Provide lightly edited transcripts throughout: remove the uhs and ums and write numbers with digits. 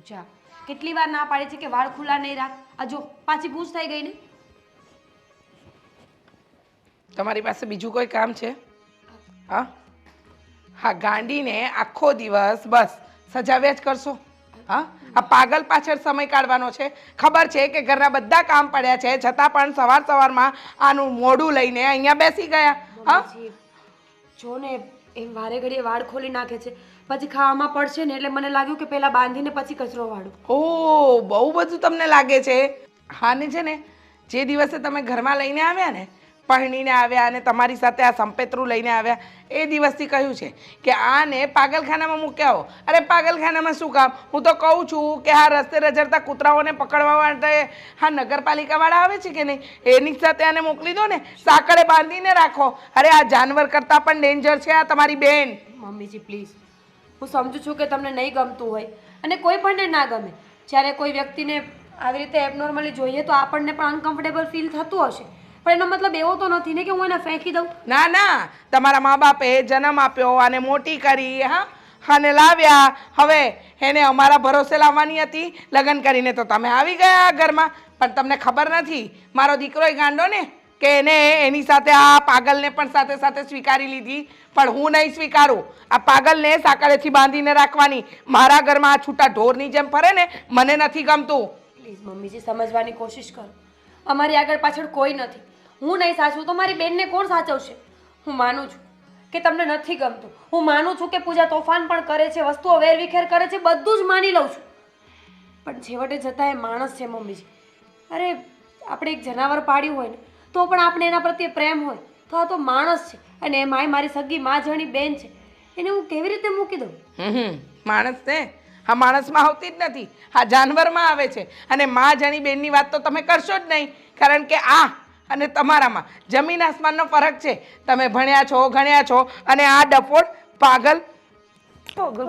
પૂજા કેટલી વાર ના પાડી છે કે વાળ ખુલ્લા નહીં રાખ. આ જો પાછી ગૂંચ થઈ ગઈ ને. તમારી પાસે બીજું કોઈ કામ છે? હા હા, ગાંડીને આખો દિવસ બસ સજાવ્યા જ કરશો. હા, આ પાગલ પાછળ સમય કાઢવાનો છે. ખબર છે કે ઘરના બધા કામ પડ્યા છે, છતાં પણ સવાર સવારમાં આનું મોઢું લઈને અહીંયા બેસી ગયા. હા, જો ને એમ વારે ઘડીએ વાળ ખોલી નાખે છે, પછી ખાવામાં પડશે ને એટલે મને લાગ્યું કે પહેલા બાંધીને પછી કચરો વાળું. ઓ, બહુ બધું તમને લાગે છે. હા ને, છે ને, જે દિવસે તમે ઘરમાં લઈને આવ્યા ને, પરણીને આવ્યા અને તમારી સાથે આ સંપેતરું લઈને આવ્યા, એ દિવસથી કહ્યું છે કે આને પાગલખાનામાં મૂક્યા હો. અરે પાગલખાનામાં શું કામ? હું તો કહું છું કે આ રસ્તે રઝળતા કૂતરાઓને પકડવા માટે હા નગરપાલિકાવાળા આવે છે કે નહીં, એની સાથે આને મોકલી દો ને, સાંકળે બાંધીને રાખો. અરે આ જાનવર કરતાં પણ ડેન્જર છે આ તમારી બેન. મમ્મીજી પ્લીઝ, હું સમજુ છું કે તમને નહીં ગમતું હોય અને કોઈ પણને ના ગમે. જ્યારે કોઈ વ્યક્તિને આવી રીતે એબનોર્મલી જોઈએ તો આપણને પણ અનકમ્ફર્ટેબલ ફીલ થતું હશે, પણ એનો મતલબ એવો તો નથી ને કે હું એને ફેંકી દઉં. ના ના, તમારા મા બાપે જન્મ આપ્યો અને મોટી કરી, હા, અને લાવ્યા. હવે એને અમારા ભરોસે લાવવાની હતી. લગ્ન કરીને તો તમે આવી ગયા આ ઘરમાં, પણ તમને ખબર નથી મારો દીકરો એ ગાંડો ને કે એને એની સાથે આ પાગલને પણ સાથે સાથે સ્વીકારી લીધી. પણ હું નહીં સ્વીકારું. આ પાગલને સાંકળેથી બાંધીને રાખવાની. મારા ઘરમાં આ છૂટા ઢોરની જેમ ફરે ને, મને નથી ગમતું. પ્લીઝ મમ્મીજી સમજવાની કોશિશ કરો. અમારી આગળ પાછળ કોઈ નથી. હું નહીં સાચું તો મારી બેનને કોણ સાચવશે? હું માનું છું કે તમને નથી ગમતું. હું માનું છું કે પૂજા તોફાન પણ કરે છે, વસ્તુઓ વેરવિખેર કરે છે, બધું જ માની લઉં છું. પણ છેવટે જતાં એ માણસ છે મમ્મીજી. અરે આપણે એક જનાવર પાડ્યું હોય ને તો પણ આપણે એના પ્રત્યે પ્રેમ હોય, તો આ તો માણસ છે અને એમાંય મારી સગી માં જણી બેન છે. એને હું કેવી રીતે મૂકી દઉં? માણસ ને હા, માણસમાં આવતી જ નથી, હા જાનવરમાં આવે છે. અને માં જણી બેનની વાત તો તમે કરશો જ નહીં, કારણ કે આ અને તમારામાં જમીન આસમાનનો ફરક છે. તમે ભણ્યા છો, ગણ્યા છો, અને આ ડફોડ પાગલ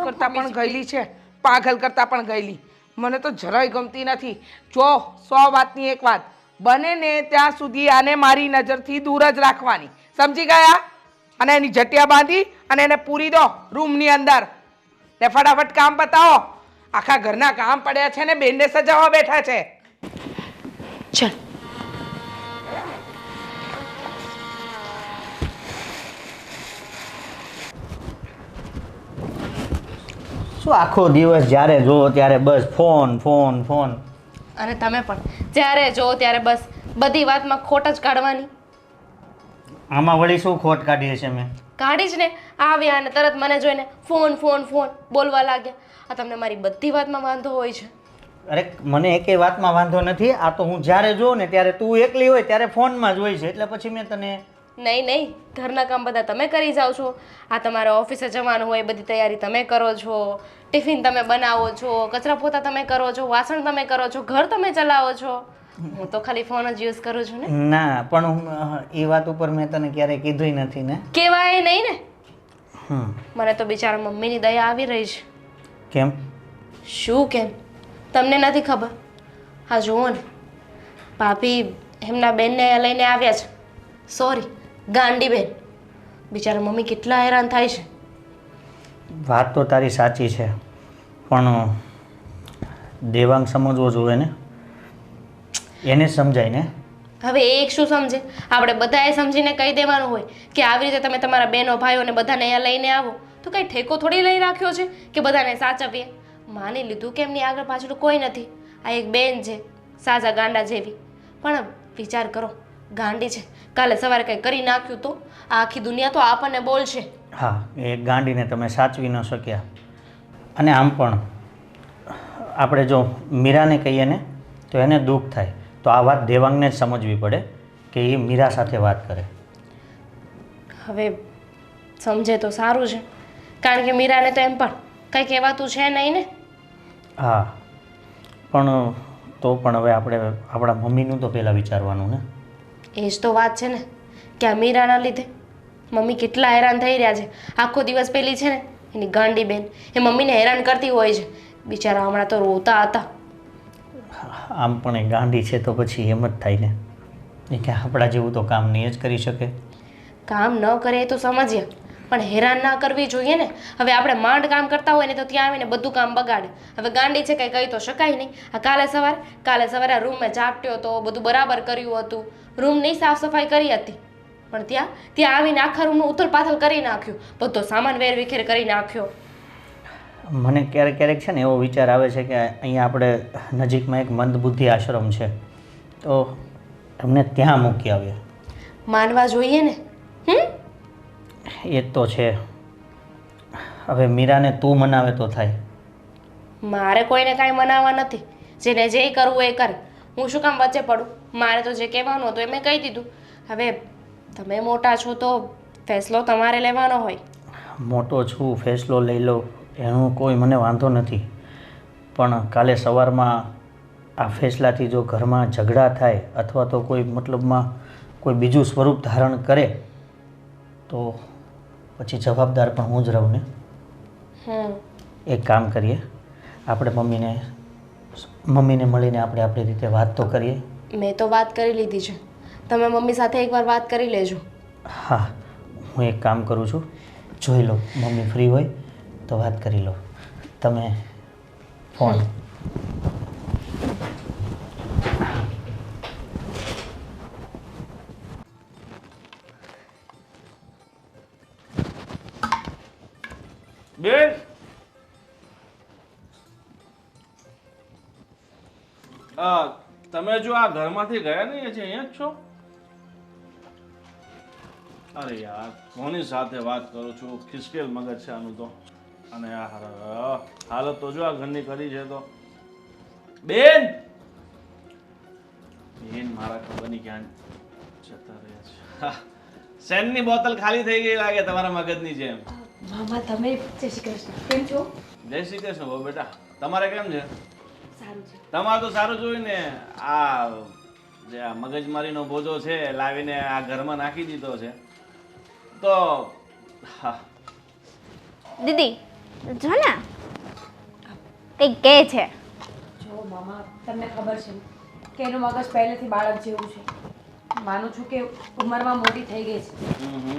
કરતાં પણ ગયેલી છે. પાગલ કરતાં પણ ગયેલી. મને તો જરાય ગમતી નથી. જો 100 વાતની એક વાત, બને ને ત્યાં સુધી આને મારી નજરથી દૂર જ રાખવાની. સમજી ગયા? અને એની જટિયા બાંધી અને એને પૂરી દો રૂમની અંદર. ને ફટાફટ કામ બતાવો. આખા ઘરના કામ પડ્યા છે ને બેનને સજાવવા બેઠા છે. ચાલ. શું આખો દિવસ જ્યારે જોવો ત્યારે બસ ફોન ફોન ફોન? અને તમે પણ જ્યારે જો ત્યારે બસ બધી વાતમાં ખોટ જ કાઢવાની. આમાં વળી શું ખોટ કાઢીએ છે મેં? કાઢી જ ને. આવ્યા અને તરત મને જોઈને ફોન ફોન ફોન બોલવા લાગ્યા. આ તમને મારી બધી વાતમાં વાંધો હોય છે? અરે મને એકેય વાતમાં વાંધો નથી. આ તો હું જ્યારે જોઉં ને ત્યારે તું એકલી હોય ત્યારે ફોનમાં જ હોય છે, એટલે પછી મેં તને... નહીં નહીં, ઘરના કામ બધા તમે કરી જાઓ છો. આ તમારે ઓફિસે જવાનું હોય, બધી તૈયારી તમે કરો છો, ટિફિન તમે બનાવો છો, કચરા પોતા તમે કરો છો, વાસણ તમે કરો છો, ઘર તમે ચલાવો છો. હું તો ખાલી ફોન જ યુઝ કરું છું ને. ના, પણ હું એ વાત ઉપર મેં તને ક્યારેય કીધુંય નથી ને. કહેવાય નહીં ને. મને તો બિચારા મમ્મીની દયા આવી રહી છે. કેમ? શું કેમ? તમને નથી ખબર? હા જુઓ ને, ભાભી એમના બેનને લઈને આવ્યા છે. સોરી, ગાંડી બેન. બિચારા મમ્મી કેટલા હેરાન થાય છે. વાત તો તારી સાચી છે, પણ દેવાંગ સમજવો જોઈએ ને, એને સમજાય ને. હવે એક શું સમજે? આપણે બધાએ સમજીને કહી દેવાનું હોય કે આવી રીતે તમે તમારા બહેનો ભાઈઓને બધાને અહીંયા લઈને આવો. તો કંઈ ઠેકો થોડી લઈ રાખ્યો છે કે બધાને સાચવીએ. માની લીધું કે એમની આગળ પાછળ કોઈ નથી, આ એક બેન છે સાજા ગાંડા જેવી. પણ વિચાર કરો, ગાંડી છે, કાલે સવારે કંઈ કરી નાખ્યું તો આ આખી દુનિયા તો આપણને બોલશે. હા, એ ગાંડીને તમે સાચવી ન શક્યા. અને આમ પણ આપણે જો મીરાને કહીએ ને તો એને દુઃખ થાય, તો આ વાત દેવાંગને જ સમજવી પડે કે એ મીરા સાથે વાત કરે. હવે સમજે તો સારું છે, કારણ કે મીરાને તો એમ પણ કંઈ કહેવાતું છે નહીં ને. હા, પણ તો પણ હવે આપણે આપણા મમ્મીનું તો પહેલાં વિચારવાનું ને. એ જ તો વાત છે ને કે આ મીરાના લીધે મમ્મી કેટલા હેરાન થઈ રહ્યા છે. આખો દિવસ પેલી છે ને એની ગાંડી બેન એ મમ્મીને હેરાન કરતી હોય છે. બિચારા હમણાં તો રોતા હતા. આમ પણ એ ગાંડી છે તો પછી એમ જ થાય ને, એ કે આપણા જેવું તો કામ નહીં જ કરી શકે. કામ ન કરે એ તો સમજ્યા, પણ હેરાન ના કરવી જોઈએ ને. હવે આપણે માંડ કામ કરતા હોય ને તો ત્યાં આવીને બધું કામ બગાડે. હવે ગાંડી છે કંઈ કહી તો શકાય નહીં. આ કાલે સવારે આ રૂમમાં ઝાપટ્યો તો બધું બરાબર કર્યું હતું, રૂમની સાફ સફાઈ કરી હતી, પણ ત્યાં આવીને આખા રૂમનું ઉથલ-પાથલ કરી નાખ્યું, બધો સામાન વેરવિખેર કરી નાખ્યો. મને ક્યારેક ક્યારેક છે ને એવો વિચાર આવે છે કે અહીંયા આપણે નજીકમાં એક મંદબુદ્ધિ આશ્રમ છે, તો એમને ત્યાં મૂકી આવીએ. માનવા જોઈએ ને. એ તો છે. હવે મીરાને તું મનાવે તો થાય. મારે કોઈને કાંઈ મનાવવા નથી. જેને જે કરવું એ કરે. હું શું કામ વચ્ચે પડું? મારે તો જે કહેવાનું હતું એ મેં કહી દીધું. હવે તમે મોટા છો તો ફેસલો તમારે લેવાનો હોય. મોટો છું, ફેસલો લઈ લો, એનું કોઈ મને વાંધો નથી, પણ કાલે સવારમાં આ ફેસલાથી જો ઘરમાં ઝઘડા થાય અથવા તો કોઈ મતલબમાં કોઈ બીજું સ્વરૂપ ધારણ કરે તો પછી જવાબદાર પણ હું જ રહું ને. એક કામ કરીએ, આપણે મમ્મીને મળીને આપણે આપણી રીતે વાત તો કરીએ. મેં તો વાત કરી લીધી છે. તમે મમ્મી સાથે એકવાર વાત કરી લેજો. હા, હું એક કામ કરું છું, જોઈ લો મમ્મી ફ્રી હોય તો વાત કરી લો. તમે ફોન બેન, તમે જો આ ઘરમાંથી ગયા નહીં હજી અહીંયા જ છો? અરે યાર, કોની સાથે વાત કરું છું? ખિસકેલ મગજ છે આનું તો. અને આ હાલત તો જો આ ઘરની કરી છે તો. બેન મારા ખબર નહીં ક્યાં જતા રહ્યા છે. સેનની બોટલ ખાલી થઈ ગઈ લાગે તમારા મગજની જેમ. મામા તમે જય શ્રી કૃષ્ણ, કેમ છો? જય શ્રી કૃષ્ણ બહુ બેટા, તમારે કેમ છે? સારું છે. તમારે તો સારું જોયું ને. આ જે આ મગજમારીનો બોજો છે લાવીને આ ઘરમાં નાખી દીધો છે તો દીદી જો ને કંઈક કહે છે. જો મામા, તમને ખબર છે કે એનું મગજ પહેલેથી બાળક જેવું છે. માનું છું કે ઉંમરમાં મોટી થઈ ગઈ છે,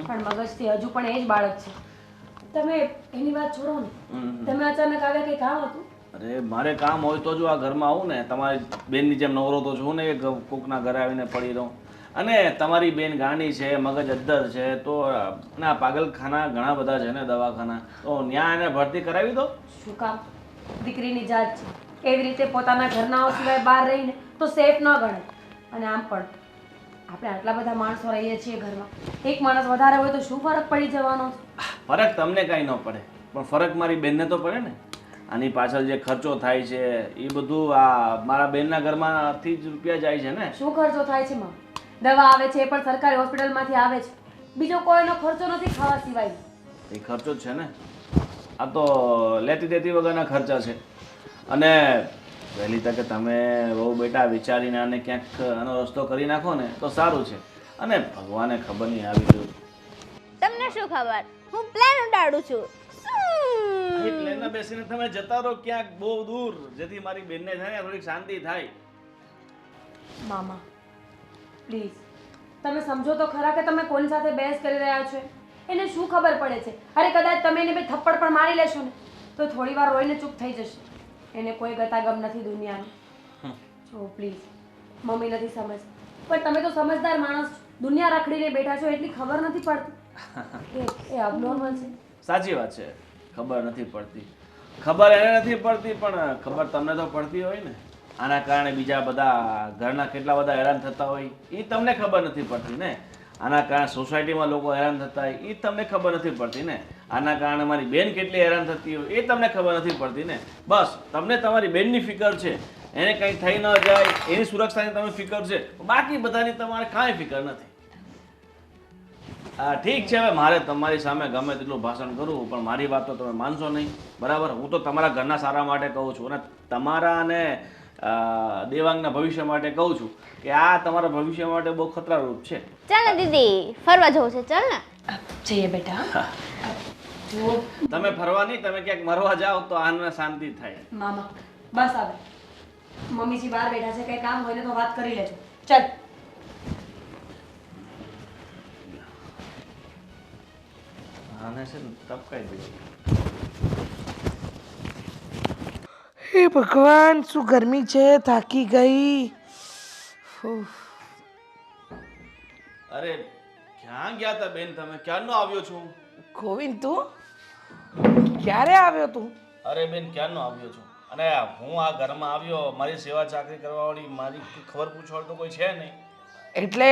પણ મગજથી હજુ પણ એ જ બાળક છે. તમે એની વાત છોડો ને. તમે અચાનક આવ્યા, કંઈ કામ હતું? અરે મારે કામ હોય તો જો આ ઘરમાં આવું ને. તમારી બેનની જેમ નવરો તો છું ને કે કોકના ઘરે આવીને પડી રહું. અને તમારી બેન ગાંડી છે, મગજ અદ્ધર છે, તો ના પાગલખાના ઘણા બધા છે ને, દવાખાના, તો ત્યાં એને ભરતી કરાવી દો. શું કામ? દીકરીની જાત છે, એવી રીતે પોતાના ઘરનાઓ સિવાય બહાર રહીને તો સેફ ન ગણાય. અને આમ પણ આપણે આટલા બધા માણસો રહીએ છીએ ઘરમાં, એક માણસ વધારે હોય તો શું ફરક પડી જવાનો છે? ફરક તમને કાંઈ ન પડે, પણ ફરક મારી બેનને તો પડે ને. આની પાછળ જે ખર્ચો થાય છે એ બધું આ મારા બેનના ઘરમાંથી જ રૂપિયા જાય છે ને. શું ખર્ચો થાય છે માં? દવા આવે છે એ પણ સરકારી હોસ્પિટલમાંથી આવે છે. બીજો કોઈનો ખર્ચો નથી ખાવા સિવાય. એ ખર્ચો જ છે ને. આ તો લેતી દેતી વગરના ખર્ચા છે. અને વહેલી તકે તમે બહુ બેટા વિચારીને આને ક્યાંક આનો રસ્તો કરી નાખો ને તો સારું છે. અને ભગવાને ખબર નહીં આવી ગયું. તમને શું ખબર, હું પ્લાન ઉડાડું છું. એ પ્લેનમાં બેસીને તમે જતા રહો ક્યાંક બહુ દૂર, જેથી મારી બેનને થાય ને થોડીક શાંતિ થાય. મામા પ્લીઝ, તમે સમજો તો ખરા કે તમે કોની સાથે બહેસ કરી રહ્યા છો. એને શું ખબર પડે છે? અરે કદાચ તમે એને બે થપ્પડ પણ મારી લેશો ને તો થોડી વાર રોઈને ચૂપ થઈ જશે. એને કોઈ ગતાગમ નથી દુનિયાનું. જો પ્લીઝ, મમ્મી નથી સમજતી, પણ તમે તો સમજદાર માણસ છો. દુનિયા રખડીને બેઠા છો એટલી ખબર નથી પડતી કે એ અબનોર્મલ છે. સાચી વાત છે, ખબર નથી પડતી. ખબર એને નથી પડતી, પણ ખબર તમને તો પડતી હોય ને. આના કારણે બીજા બધા ઘરના કેટલા બધા હેરાન થતા હોય એ તમને ખબર નથી પડતી ને. આના કારણે સોસાયટીમાં લોકો હેરાન થતા હોય એ તમને ખબર નથી પડતી ને. આના કારણે મારી બેન કેટલી હેરાન થતી હોય એ તમને ખબર નથી પડતી ને. બસ તમને તમારી બેનની ફિકર છે, એને કંઈ થઈ ન જાય એની સુરક્ષાની તમે ફિકર છે, બાકી બધાની તમારે કાંઈ ફિકર નથી. હા ઠીક છે, હવે મારે તમારી સામે ગમે તેટલું ભાષણ કરવું પણ મારી વાત તો તમે માનશો નહીં, બરાબર? હું તો તમારા ઘરના સારા માટે કહું છું અને તમારા અને દેવાંગના ભવિષ્ય માટે કહું છું કે આ તમારા ભવિષ્ય માટે બહુ ખતરારૂપ છે. ચાલ ને દીદી, ફરવા જવું છે, ચાલ ને. જઈએ બેટા. જો તમે ફરવા નહીં, તમે ક્યાંક મરવા જાઓ તો આને શાંતિ થાય. મામા બસ આવે, મમ્મીજી બહાર બેઠા છે, કંઈ કામ હોય ને તો વાત કરી લેજો. ચાલ. આને છે ને ટપકાઈ દીધી. હે ભગવાન, શું ગરમી છે, થાકી ગઈ. ઉફ. અરે ક્યાં ગયા તા બેન તમે? ક્યારનો આવ્યો છું? ગોવિંદ, તું ક્યારે આવ્યો તું? અરે બેન ક્યારનો આવ્યો છું, અને હું આ ઘરમાં આવ્યો, મારી સેવા ચાકરી કરવાવાળી, મારી ખબર પૂછવાવાળી તો કોઈ છે નહીં. એટલે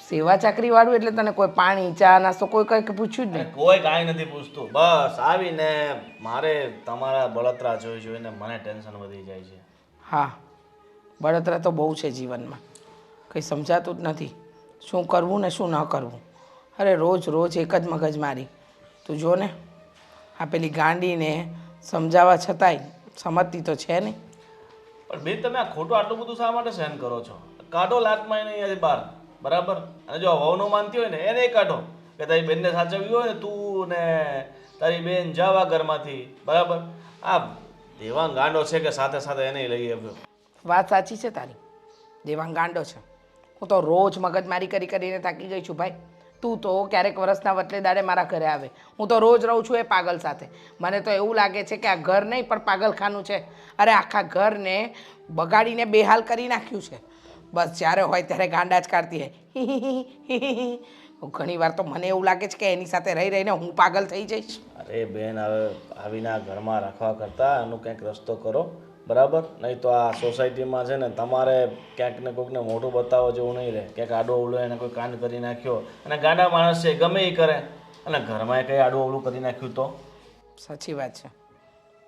સેવા ચાકરી વાળું એટલે તને કોઈ પાણી ચા નાસ્તો કોઈ કંઈ પૂછ્યું જ અને નહીં? કોઈ કાંઈ નથી પૂછતું. બસ આવીને મારે તમારા બળતરા જોઈને મને ટેન્શન વધી જાય છે. હા, બળતરા તો બહુ છે જીવનમાં, કંઈ સમજાતું જ નથી શું કરવું ને શું ન કરવું. અરે રોજ રોજ એક જ મગજ મારી. તું જો ને, આ પેલી ગાંડીને સમજાવવા છતાંય સમજતી તો છે નહીં. પણ બેન તમે આ ખોટું આટલું બધું શા માટે સહન કરો છો? કાઢો લાતમાં એને અહીંયાથી બહાર, બરાબર? અને જો વહુ ન માનતી હોય ને એને કાઢો, કે તારી બેનને સાચવવી હોય ને તું ને તારી બેન જાવ આ ઘરમાંથી, બરાબર? આ દેવાંગ ગાંડો છે કે સાથે સાથે એને લઈ આવ્યો. વાત સાચી છે તારી, દેવાંગ ગાંડો છે. હું તો રોજ મગજમારી કરીને થાકી ગઈ છું ભાઈ. તું તો ક્યારેક વરસના વતલે દાડે મારા ઘરે આવે, હું તો રોજ રહું છું એ પાગલ સાથે. મને તો એવું લાગે છે કે આ ઘર નહીં પણ પાગલખાનું છે. અરે આખા ઘરને બગાડીને બેહાલ કરી નાખ્યું છે. બસ જ્યારે હોય ત્યારે ગાંડા જ કાઢતી હોય. ઘણી વાર તો મને એવું લાગે છે કે એની સાથે રહી રહીને હું પાગલ થઈ જઈશ. અરે બેન હવે આવીને આ ઘરમાં રાખવા કરતાં એનો કંઈક રસ્તો કરો, બરાબર? નહીં તો આ સોસાયટીમાં છે ને તમારે ક્યાંક ને કોઈકને મોઢું બતાવવા જેવું નહીં રહે. ક્યાંક આડો અવળો એને કોઈ કાંડ કરી નાખ્યો, અને ગાંડા માણસ છે ગમે એ કરે, અને ઘરમાં કંઈ આડું અવળું કરી નાખ્યું તો? સાચી વાત છે,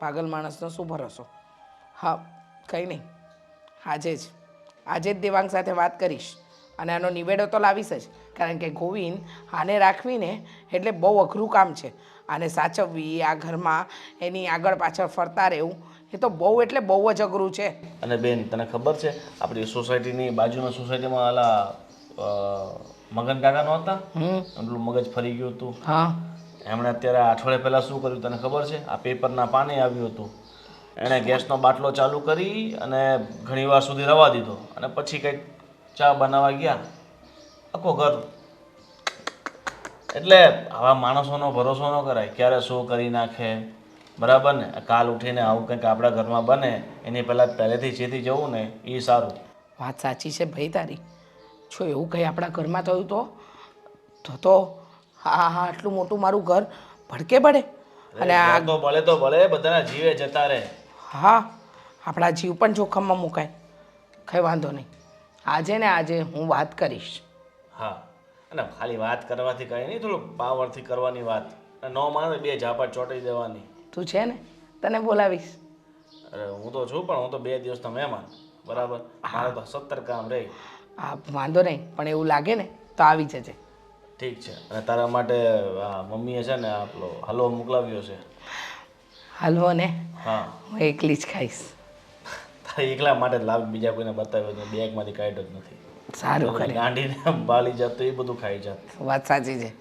પાગલ માણસનો શું ભરોસો. હા, કંઈ નહીં, આજે જ દેવાંગ સાથે વાત કરીશ અને આનો નિવેડો તો લાવીશ જ. કારણ કે ગોવિંદ આને રાખવીને એટલે બહુ અઘરું કામ છે. આને સાચવવી, આ ઘરમાં એની આગળ પાછળ ફરતા રહેવું, એ તો બહુ એટલે બહુ જ અઘરું છે. અને બેન તને ખબર છે આપણી સોસાયટીની બાજુના સોસાયટીમાં ઓલા મગન કાકા નહોતા, એમનું મગજ ફરી ગયું હતું. હા, એમણે અત્યારે અઠવાડિયા પહેલાં શું કર્યું તને ખબર છે? આ પેપરના પાને આવ્યું હતું, એણે ગેસનો બાટલો ચાલુ કરી અને ઘણીવાર સુધી રવા દીધો, અને પછી કંઈક ચા બનાવવા ગયા, આખો ઘર. એટલે આવા માણસોનો ભરોસો ન કરાય, ક્યારે શું કરી નાખે, બરાબર ને? કાલ ઉઠીને આવું કંઈક આપણા ઘરમાં બને એની પહેલેથી ચેતી જવું ને એ સારું. વાત સાચી છે ભાઈ તારી. જો એવું કંઈ આપણા ઘરમાં થયું તો હા આટલું મોટું મારું ઘર ભડકે પડે. અને આ તો ભલે બધાના જીવે જતા રહે. હા, આપણા જીવ પણ જોખમમાં મુકાય. કંઈ વાંધો નહીં, આજે હું વાત કરીશ. હા, અને ખાલી વાત કરવાથી કંઈ નહીં, થોડું પાવરથી કરવાની વાત. અને ન માને બે ઝાપટ ચોંટી દેવાની. તું છે ને, તને બોલાવીશ. અરે હું તો છું, પણ હું તો 2 દિવસનો મહેમાન, બરાબર? મારે તો 17 કામ રહે. હા, વાંધો નહીં, પણ એવું લાગે ને તો આવી જજે. ઠીક છે. અને તારા માટે મમ્મીએ છે ને આપણો હલવો મોકલાવ્યો છે. હલવો ને? હા, હું એકલી જ ખાઈશ. તારા એકલા માટે જ લાવ, બીજા કોઈને બતાવ્યો તો બેગમાંથી કાઢ્યો જ નથી. સારું કરે. ગાંડીને બાળી જાત તો એ બધું ખાઈ જાત. વાત સાચી છે,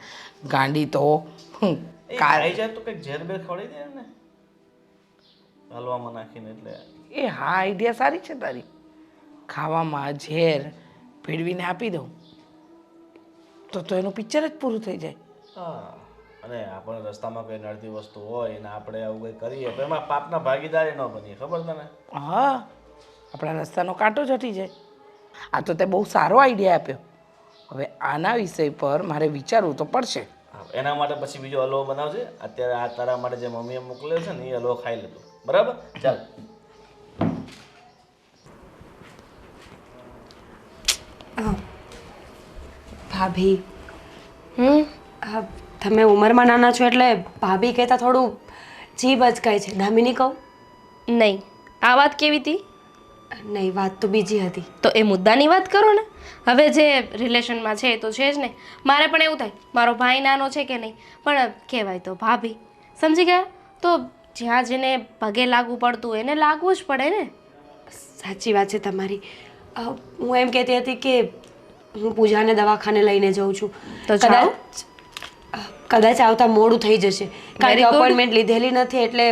ગાંડી તો ખાઈ જાય તો કંઈક ઝેર બેર ખવડાવી દે ને હલવામાં નાખીને. એટલે એ હા, આઈડિયા સારી છે તારી. ખાવામાં ઝેર ભેળવીને આપી દઉં તો એનું પિક્ચર જ પૂરું થઈ જાય. હા, અને આપણે રસ્તામાં કોઈ નડતી વસ્તુ હોય ને આપણે આવું કંઈ કરીએ તો એમાં પાપના ભાગીદારી ન બનીએ, ખબર તને? હા, આપણા રસ્તાનો કાંટો જ હટી જાય. આ તો તે બહુ સારો આઈડિયા આપ્યો. હવે આના વિષય પર મારે વિચારવું તો પડશે. એના માટે પછી બીજો હલવો બનાવજે. અત્યારે આ તારા માટે જે મમ્મીએ મોકલ્યો છે ને એ હલવો ખાઈ લેતો, બરાબર? ચાલ. ભાભી, તમે ઉંમરમાં નાના છો એટલે ભાભી કહેતા થોડું જીભ અચકાય છે. દામિની કહું? નહીં, આ વાત કેવી હતી? નહીં, વાત તો બીજી હતી. તો એ મુદ્દાની વાત કરો ને. હવે જે રિલેશનમાં છે એ તો છે જ ને. મારે પણ એવું થાય, મારો ભાઈ નાનો છે કે નહીં, પણ કહેવાય તો ભાભી, સમજી ગયા? તો જ્યાં જેને પગે લાગવું પડતું એને લાગવું જ પડે ને. સાચી વાત છે તમારી. હું એમ કહેતી હતી કે હું પૂજાને દવાખાને લઈને જાઉં છું. તો જાઓ. કદાચ આવતા મોડું થઈ જશે, કારણ કે અપોઇન્ટમેન્ટ લીધેલી નથી. એટલે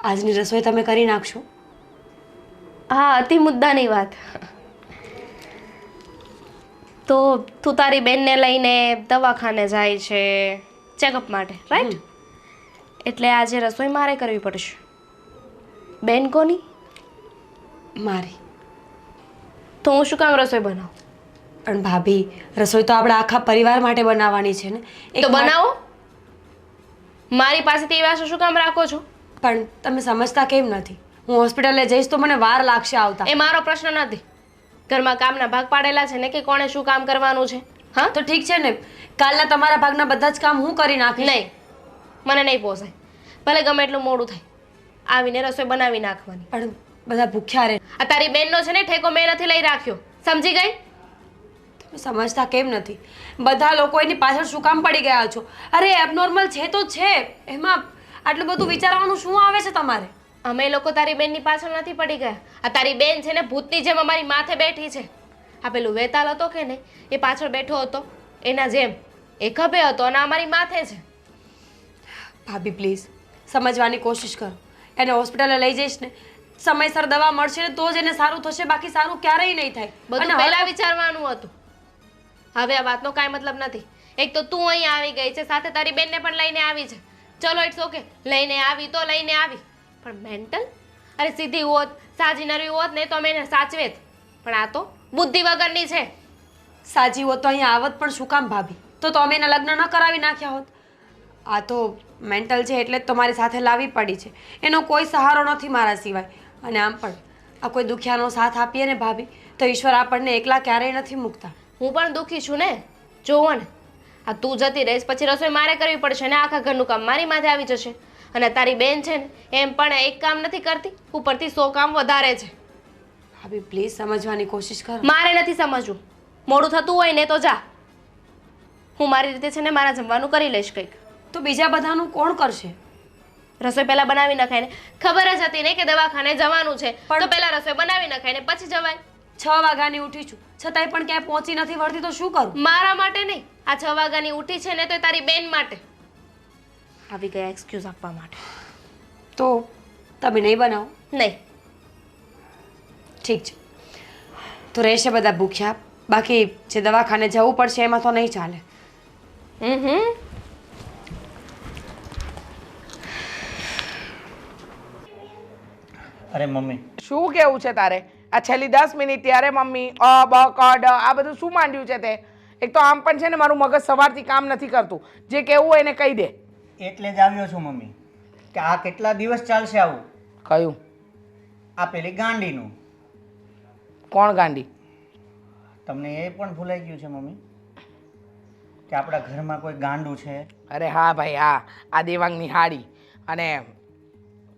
આજની રસોઈ તમે કરી નાખશો? હા, અતિ મુદ્દાની વાત. તો તું તારી બેનને લઈને દવાખાને જાય છે ચેકઅપ માટે, રાઈટ? એટલે આજે રસોઈ મારે કરવી પડશે. બેન કોની? મારી. તો હું શું કામ રસોઈ બનાવું? પણ ભાભી, રસોઈ તો આપણા આખા પરિવાર માટે બનાવવાની છે ને. તો બનાવો. મારી પાસેથી એ વાસો શું કામ રાખો છો? પણ તમે સમજતા કેમ નથી? હું હોસ્પિટલે જઈશ તો મને વાર લાગશે આવતા. એ મારો પ્રશ્ન નથી. ઘરમાં કામના ભાગ પાડેલા છે ને કે કોણે શું કામ કરવાનું છે. હા, તો ઠીક છે ને, કાલના તમારા ભાગના બધા જ કામ હું કરી નાખીશ. નહીં, મને નહીં પોસાય. ભલે ગમે એટલું મોડું થાય, આવીને રસોઈ બનાવી નાખવાની. પણ બધા ભૂખ્યા રહે. આ તારી બેનનો છે ને ઠેકો મેં નથી લઈ રાખ્યો, સમજી ગઈ? તમે સમજતા કેમ નથી? બધા લોકો એની પાછળ શું કામ પડી ગયા છો? અરે એબનોર્મલ છે તો છે, એમાં આટલું બધું વિચારવાનું શું આવે છે તમારે? અમે લોકો તારી બેનની પાછળ નથી પડી ગયા. આ તારી બેન છે ને ભૂતની જેમ અમારી માથે બેઠી છે. આ પેલું વેતાલ હતો કે ને, એ પાછળ બેઠો હતો એના જેમ એ ખભે હતો અને અમારી માથે છે. ભાભી પ્લીઝ સમજવાની કોશિશ કરો. એને હોસ્પિટલે લઈ જઈશ ને, સમયસર દવા મળશે ને તો જ એને સારું થશે, બાકી સારું ક્યારેય નહીં થાય. બધું પહેલા વિચારવાનું હતું. હવે આ વાતનો કાંઈ મતલબ નથી. એક તો તું અહીં આવી ગઈ છે, સાથે તારી બેનને પણ લઈને આવી છે. ચલો ઇટ્સ ઓકે, લઈને આવી તો લઈને આવી, પણ મેન્ટલ? અરે સીધી હોત, સાજી નરવી હોત ને તો અમે એને સાચવેત. પણ આ તો બુદ્ધિ વગરની છે. સાજી હોત તો અહીંયા આવત પણ શું કામ ભાભી? તો અમે એના લગ્ન ન કરાવી નાખ્યા હોત. આ તો મેન્ટલ છે એટલે જ તો મારી સાથે લાવવી પડી છે. એનો કોઈ સહારો નથી મારા સિવાય. અને આમ પણ આ કોઈ દુખિયાનો સાથ આપીએ ને ભાભી, તો ઈશ્વર આપણને એકલા ક્યારેય નથી મૂકતા. હું પણ દુઃખી છું ને, જોવો ને. આ તું જતી રહીશ પછી રસોઈ મારે કરવી પડશે ને આખા ઘરનું કામ મારી માથે આવી જશે. અને તારી બેન છે ને એમ પણ એક કામ નથી કરતી, ઉપરથી 100 કામ વધારે છે. ભાભી પ્લીઝ સમજવાની કોશિશ કરો. મારે નથી સમજવું. મોડું થતું હોય ને તો જા. હું મારી રીતે છે ને મારા જમવાનું કરી લઈશ કંઈક. તો બીજા બધાનું કોણ કરશે? રસોઈ પહેલા બનાવી નખાય ને. ખબર જ હતી ને કે દવાખાને જવાનું છે, તો પહેલા રસોઈ બનાવી નખાય ને પછી જવાય. 6 વાગ્યાની ઉઠી છું, છતાંય પણ ક્યાંય પહોંચી નથી વળતી તો શું કરું? મારા માટે નહીં, આ 6 વાગ્યાની ઉઠી છે ને તો એ તારી બેન માટે આવી ગયા એક્સક્યુઝ આપવા માટે. તો તમે નહીં બનાવો? નહીં. ઠીક છે, તો રહેશે બધા ભૂખ્યા. બાકી જે દવાખાને જવું પડશે એમાં તો નહીં ચાલે. અરે મમ્મી, શું કેવું છે તારે? આ છેલ્લી 10 મિનિટ ત્યારે મમ્મી અ બ ક ડ આ બધું શું માંડ્યું છે તે? એક તો આમ પણ છે ને મારું મગજ સવારથી કામ નથી કરતું. જે કહેવું હોય એને કહી દે. એટલે જ આવ્યો છું મમ્મી કે આ કેટલા દિવસ ચાલશે આવું? કયું? આ પેલી ગાંડીનું. કોણ ગાંડી? તમને એ પણ ભૂલાઈ ગયું છે મમ્મી કે આપણા ઘરમાં કોઈ ગાંડું છે? અરે હા ભાઈ, આ દેવાંગની હાડી અને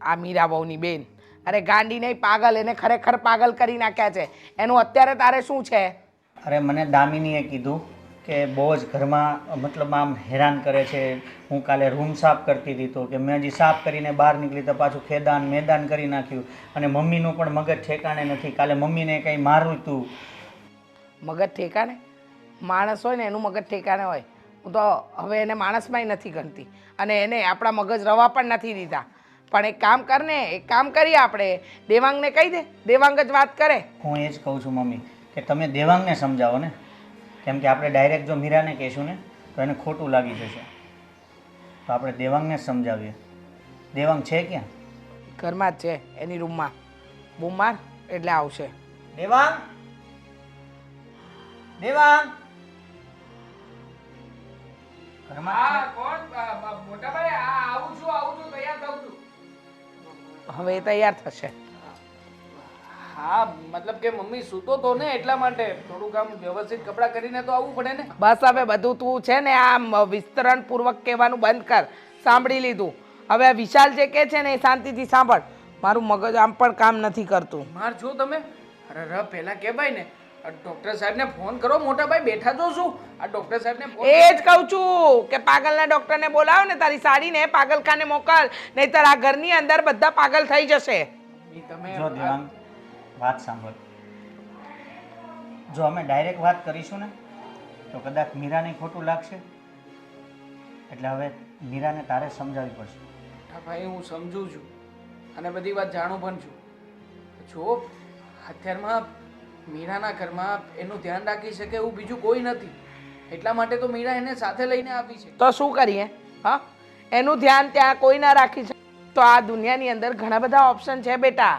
આ મીરા બહુની બેન. અરે ગાંડી નહીં, પાગલ. એને ખરેખર પાગલ કરી નાખ્યા છે. એનું અત્યારે તારે શું છે? અરે મને દામિનીએ કીધું કે બહુ જ ઘરમાં મતલબ આમ હેરાન કરે છે. હું કાલે રૂમ સાફ કરતી હતી તો કે મેં હજી સાફ કરીને બહાર નીકળી તો પાછું ખેદાન મેદાન કરી નાખ્યું. અને મમ્મીનું પણ મગજ ઠેકાણે નથી. કાલે મમ્મીને કંઈ માર્યું હતું. મગજ ઠેકાણે? માણસ હોય ને એનું મગજ ઠેકાણે હોય. હું તો હવે એને માણસમાંય નથી ગણતી અને એને આપણા મગજ રવા પણ નથી દીધા. પણ એક કામ કર ને, એક કામ કરીએ આપણે. દેવાંગને કહી દે, દેવાંગ જ વાત કરે. હું એ જ કહું છું મમ્મી કે તમે દેવાંગને સમજાવો ને. કેમ કે આપણે ડાયરેક્ટ જો મીરાને કહીશું ને તો એને ખોટું લાગી જશે. તો આપણે દેવાંગને જ સમજાવીએ. દેવાંગ છે ક્યાં? ઘરમાં જ છે, એની રૂમમાં. બૂમ માર એટલે આવશે. દેવાંગ, દેવાંગ ઘરમાં હવે એ તૈયાર થશે. હા, મતલબ કે મમ્મી સૂતો તો ને એટલા માટે થોડું કામ વ્યવસ્થિત કપડાં કરીને તો આવવું પડે ને. બસ હવે બધું તું છે ને આમ વિસ્તરણ પૂર્વક કહેવાનું બંધ કર. સાંભળી લીધું. હવે આ વિશાલ જે કહે છે ને એ શાંતિથી સાંભળ. મારું મગજ આમ પણ કામ નથી કરતું. માર જો તમે અરે પહેલા કે ભાઈ ને ડોક્ટર સાહેબને ફોન કરો. મોટા ભાઈ બેઠા જો શું આ ડોક્ટર સાહેબને ફોન એ જ કહું છું કે પાગલના ડોક્ટરને બોલાવો ને, તારી સાડીને પાગલખાને મોકલ, નહીંતર આ ઘરની અંદર બધા પાગલ થઈ જશે. તમે જો દેવાંગ વાત સાંભળ. જો અમે ડાયરેક્ટ વાત કરીશું ને તો કદાચ મીરાને ખોટું લાગશે. એટલે હવે મીરાને તારે સમજાવવી પડશે. મોટા ભાઈ હું સમજુ છું અને બધી વાત જાણું પણ છું. જો અત્યારમાં મીરાના ઘરમાં એનું ધ્યાન રાખી શકે એવું બીજું કોઈ નથી. એટલા માટે તો મીરા એને સાથે લઈને આવી છે. તો શું કરીએ? હા, એનું ધ્યાન ત્યાં કોઈ ના રાખી શકે તો આ દુનિયાની અંદર ઘણા બધા ઓપ્શન છે બેટા,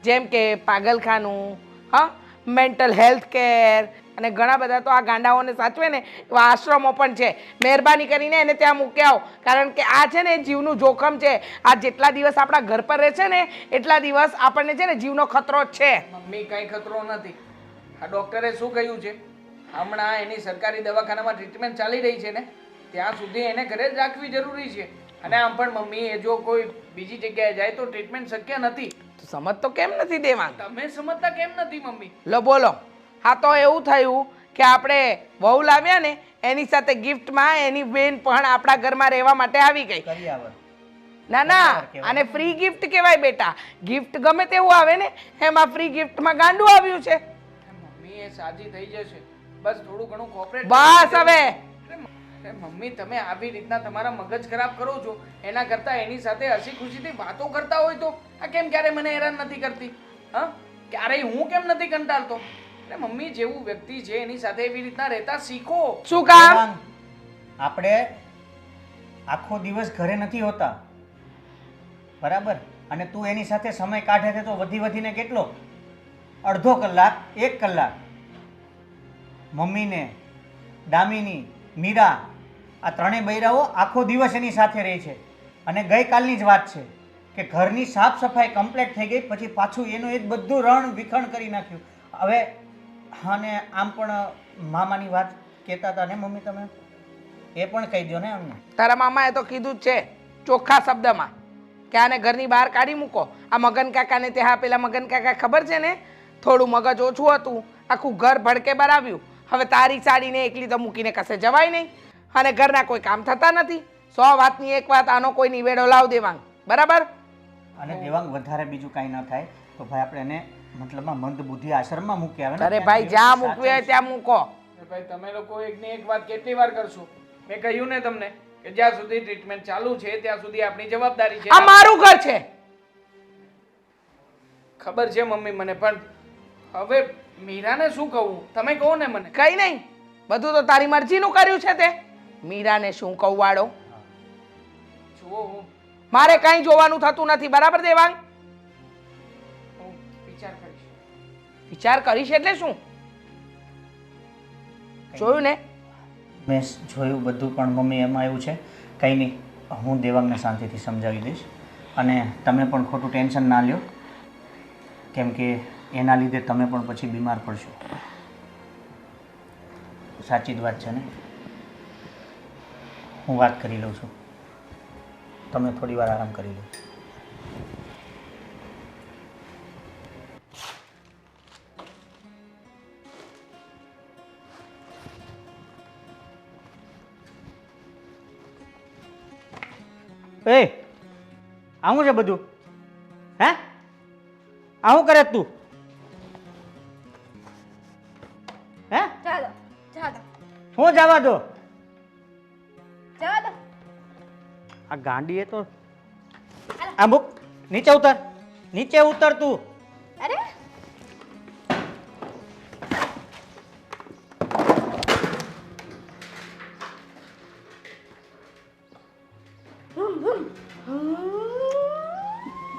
જેમ કે પાગલખાનું, હા, મેન્ટલ હેલ્થ કેર, અને ઘણા બધા તો આ ગાંડાઓને સાચવે ને એવા આશ્રમો પણ છે. મહેરબાની કરીને એને ત્યાં મૂકી આવો, કારણ કે આ છે ને એ જીવનું જોખમ છે. આ જેટલા દિવસ આપણા ઘર પર રહે છે ને એટલા દિવસ આપણને છે ને જીવનો ખતરો જ છે. મમ્મી કઈ ખતરો નથી. આ ડોક્ટરે શું કહ્યું છે, હમણાં એની સરકારી દવાખાનામાં ટ્રીટમેન્ટ ચાલી રહી છે ને ત્યાં સુધી એને ઘરે જ રાખવી જરૂરી છે. અને આમ પણ મમ્મી એ જો કોઈ બીજી જગ્યાએ જાય તો ટ્રીટમેન્ટ શક્ય નથી. તો સમજ તો કેમ નથી દેવાંગ? તમે સમજતા કેમ નથી મમ્મી? લો બોલો. હા, તો એવું થયું કે આપણે વહુ લાવ્યા ને એની સાથે ગિફ્ટમાં એની બેન પણ આપણા ઘરમાં રહેવા માટે આવી ગઈ. કરિયાવર. ના ના, આને ફ્રી ગિફ્ટ કહેવાય બેટા. ગિફ્ટ ગમે તેવું આવે ને એમાં ફ્રી ગિફ્ટમાં ગાંડું આવ્યું છે. મમ્મી એ સાજી થઈ જશે, બસ થોડું ઘણું કોઓપરેટ. બસ હવે. અરે મમ્મી તમે આવી રીતના તમારા મગજ ખરાબ કરો છો એના કરતા એની સાથે હસી ખુશીથી વાતો કરતા હોય તો આ કેમ ક્યારે મને હેરાન નથી કરતી? હા, ક્યારેય હું કેમ નથી કંટાળતો? અરે મમ્મી જેવું વ્યક્તિ છે એની સાથે એવી રીતના રહેતા શીખો. શું કામ? આપણે આખો દિવસ ઘરે નથી હોતા, બરાબર? અને તું એની સાથે સમય કાઢે છે તો વધી વધીને કેટલો? અડધો કલાક, 1 કલાક. મમ્મીને, દામિની, મીરા, આ ત્રણેય બૈરાઓ આખો દિવસ એની સાથે રહે છે. અને ગઈકાલની જ વાત છે કે ઘરની સાફ સફાઈ કમ્પ્લીટ થઈ ગઈ પછી પાછું એનું એ જ બધું રણ વિખણ કરી નાખ્યું. હવે અને આમ પણ મામાની વાત કહેતા હતા ને મમ્મી, તમે એ પણ કહી દો ને અમને. તારા મામાએ તો કીધું જ છે ચોખ્ખા શબ્દમાં કે આને ઘરની બહાર કાઢી મૂકો. આ મગન કાકાને ત્યાં પેલા મગન કાકા ખબર છે ને, થોડું મગજ ઓછું હતું, આખું ઘર ભડકે બરાવ્યું. હવે તારી સાડીને એકલી તો મૂકીને કશે જવાય નહીં, અને ઘરના કોઈ કામ થતા નથી. 100 વાતની એક વાત, આનો કોઈ નિવેડો લાવ દેવાંગ, બરાબર? અને દેવાંગ વધારે બીજું કાંઈ ન થાય તો ભાઈ આપણે એને મતલબમાં મંદ બુદ્ધિ આશ્રમમાં મૂકી આવે ને. અરે ભાઈ, જ્યાં મૂકવી હોય ત્યાં મૂકો. અરે ભાઈ તમે લોકો એકની એક વાત કેટલી વાર કરશો? મેં કહ્યું ને તમને કે જ્યાં સુધી ટ્રીટમેન્ટ ચાલુ છે ત્યાં સુધી આપણી જવાબદારી છે. આ મારું ઘર છે. ખબર છે મમ્મી મને, પણ હવે મીરાને શું કહું? તમે કહો ને મને. કઈ નહીં, બધું તો તારી મરજીનું કર્યું છે તે. મીરાને શું કહું વાળો? જુઓ મારે કઈ જોવાનું થતું નથી, બરાબર દેવાંગ? હું વિચાર કરીશ. વિચાર કરીશ એટલે શું? જોયું ને? મેં જોયું બધું, પણ મમ્મી એમાં એવું છે કંઈ નહીં, હું દેવાંગને શાંતિથી સમજાવી દઈશ. અને તમે પણ ખોટું ટેન્શન ના લ્યો, કેમ કે એના લીધે તમે પણ પછી બીમાર પડશો. સાચી જ વાત છે ને? હું વાત કરી લઉં છું, તમે થોડી વાર આરામ કરી લો. એ આવું છે બધું? હે, આવું કરે તું? હે, જવા દો, જવા દો, શું જવા દો? જવા દો. આ ગાંડી એ તો આ મુક, નીચે ઉતર, નીચે ઉતર તું. અરે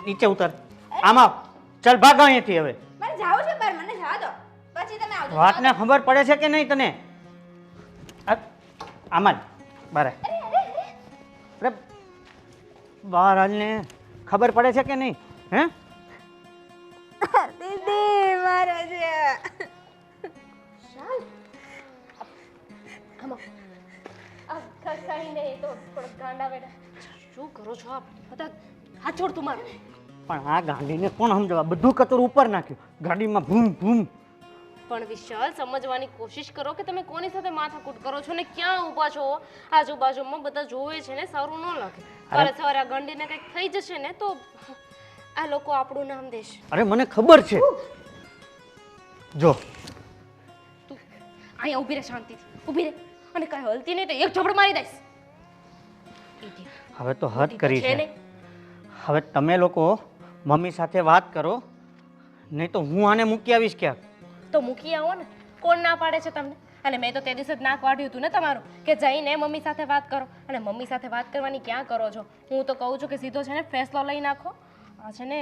નીચે ઉતર, આમ આવ, ચાલ ભાગ અહીંયાથી. હવે મને જાવું છે બહાર, મને જવા દો, પછી તમે આવજો. વાતને ખબર પડે છે કે નહીં તને? આમાં જ બહાર આય. અરે બહાર હાલને, ખબર પડે છે કે નહીં? હે દીદી મારે છે. ચાલ આમાં કઈ નહીં, તો થોડોક ગાંડા બેટા. શું કરો છો આપ બધા? હાથ છોડ તું મારો. પણ આ ગાંડીને કોણ સમજાવવા? બધું કચરું ઉપર નાખ્યું, ગાડીમાં ભૂમ ભૂમ. પણ વિશાલ, સમજવાની કોશિશ કરો કે તમે કોની સાથે માથાકૂટ કરો છો ને ક્યાં ઊભા છો. આજુબાજુમાં બધા જોવે છે ને, સારું ન લાગે. કાલે સવારે આ ગંડીને કંઈક થઈ જશે ને તો આ લોકો આપણું નામ દેશે. અરે મને ખબર છે. જો તું અહીંયા ઊભી રહે, શાંતિથી ઊભી રહે, અને કઈ હલતી નહીં તો એક ઝપડ મારી દઈશ. હવે તો હદ કરી છે છે. ને? હવે તમે લોકો મમ્મી સાથે વાત કરો, નહીં તો હું આને મૂકી આવીશ ક્યાંક. તો મૂકી આવો ને. કોણ ના પાડે છે તમને? અને મેં તો તે દિવસે જ નાક વાઢ્યું હતું ને તમારું કે જઈને મમ્મી સાથે વાત કરો. અને મમ્મી સાથે વાત કરવાની ક્યાં કરો છો? હું તો કહું છું કે સીધો છે ને ફેસલો લઈ નાખો. આ છે ને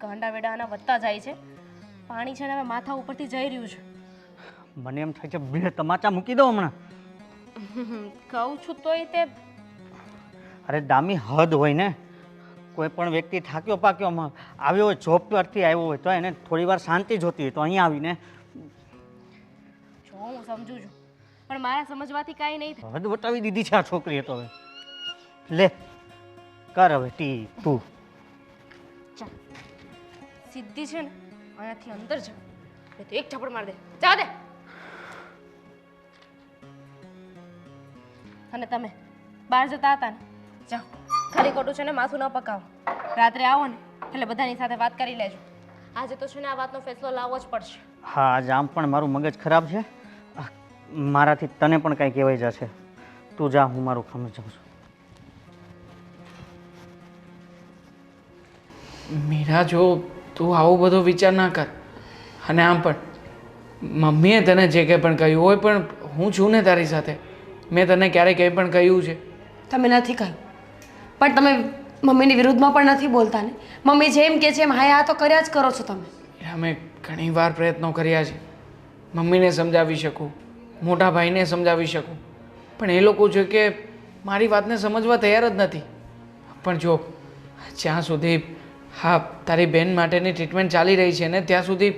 ગાંડા વેડાના વધતા જાય છે. પાણી છે ને હવે માથા ઉપરથી જઈ રહ્યું છે. મને એમ થાય છે બે તમાચા મૂકી દો હમણાં. કહું છું તોય તે અરે દામી હદ હોય ને. કોઈ પણ વ્યક્તિ થાક્યો પાક્યો આવ્યો હોય, જોબ પરથી આવ્યો હોય તો એને થોડી વાર શાંતિ જોતી હોય તો અહીંયા આવીને જો હું સમજુ છું પણ મારા સમજવાથી કાંઈ નહીં થાય. હદ વટાવી દીધી છે આ છોકરીએ તો હવે. લે કર હવે ટી તું. ચાલ સીધી છે ને અહીંયાથી અંદર જા. એ તો એક ઝાપડ માર દે. જા દે. અને તમે બહાર જતા હતા ને, જાઓ. ખાલી ખોટું છે ને માથું ન પકાવો. રાત્રે આવો ને એટલે બધાની સાથે વાત કરી લેજો. આજે તો છે ને આ વાતનો ફેસલો લાવવો જ પડશે. હા આજે આમ પણ મારું મગજ ખરાબ છે. મારાથી તને પણ કાંઈ કહેવાય જશે. તું જા, હું મારું કામ જાઉં છું. મીરા, જો તું આવો બધો વિચાર ના કર. અને આમ પણ મમ્મીએ તને જે કંઈ પણ કહ્યું હોય, પણ હું છું ને તારી સાથે. મેં તને ક્યારેય કંઈ પણ કહ્યું છે? તમે નથી કહ્યું, પણ તમે મમ્મીની વિરુદ્ધમાં પણ નથી બોલતા ને. મમ્મી જેમ કે છે એમ હા હા તો કર્યા જ કરો છો તમે. અમે ઘણી વાર પ્રયત્નો કર્યા છે. મમ્મીને સમજાવી શકું, મોટા ભાઈને સમજાવી શકું, પણ એ લોકો છે કે મારી વાતને સમજવા તૈયાર જ નથી. પણ જો જ્યાં સુધી હા તારી બહેન માટેની ટ્રીટમેન્ટ ચાલી રહી છે ને ત્યાં સુધી